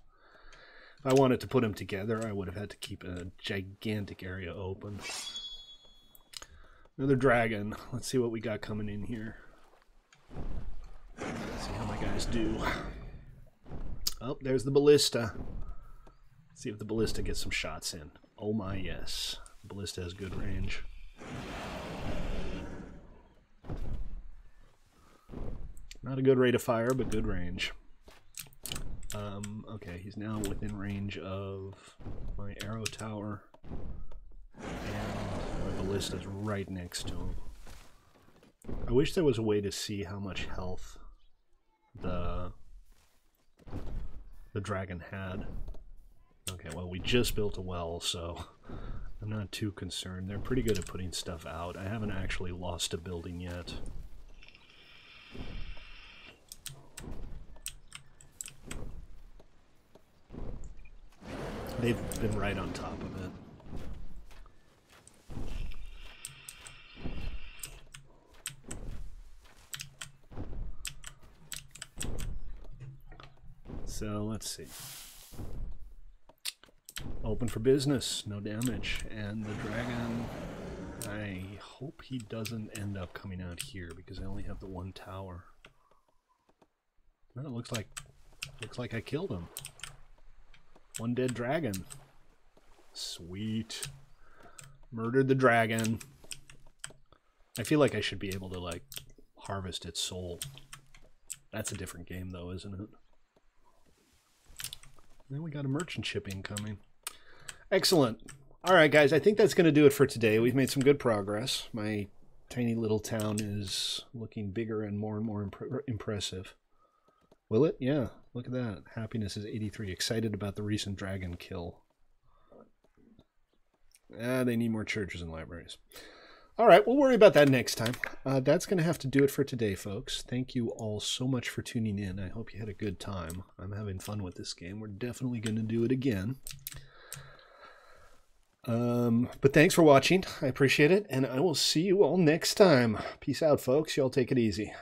if I wanted to put them together, I would have had to keep a gigantic area open. Another dragon. Let's see what we got coming in here. Let's see how my guys do. Oh, there's the ballista. See if the ballista gets some shots in. Oh my, yes. The ballista has good range. Not a good rate of fire, but good range. Okay, he's now within range of my arrow tower, and my ballista's right next to him. I wish there was a way to see how much health the dragon had. Okay, well, we just built a well, so I'm not too concerned. They're pretty good at putting stuff out. I haven't actually lost a building yet. They've been right on top of it. So let's see. Open for business, no damage. And the dragon, I hope he doesn't end up coming out here because I only have the one tower. Well, it looks like I killed him. One dead dragon. Sweet. Murdered the dragon. I feel like I should be able to, like, harvest its soul. That's a different game, though, isn't it? Then we got a merchant ship incoming. Excellent. All right, guys, I think that's going to do it for today. We've made some good progress. My tiny little town is looking bigger and more impressive. Will it? Yeah. Look at that. Happiness is 83. Excited about the recent dragon kill. They need more churches and libraries. All right, we'll worry about that next time. That's going to have to do it for today, folks. Thank you all so much for tuning in. I hope you had a good time. I'm having fun with this game. We're definitely going to do it again. But thanks for watching. I appreciate it, and I will see you all next time. Peace out, folks. Y'all take it easy.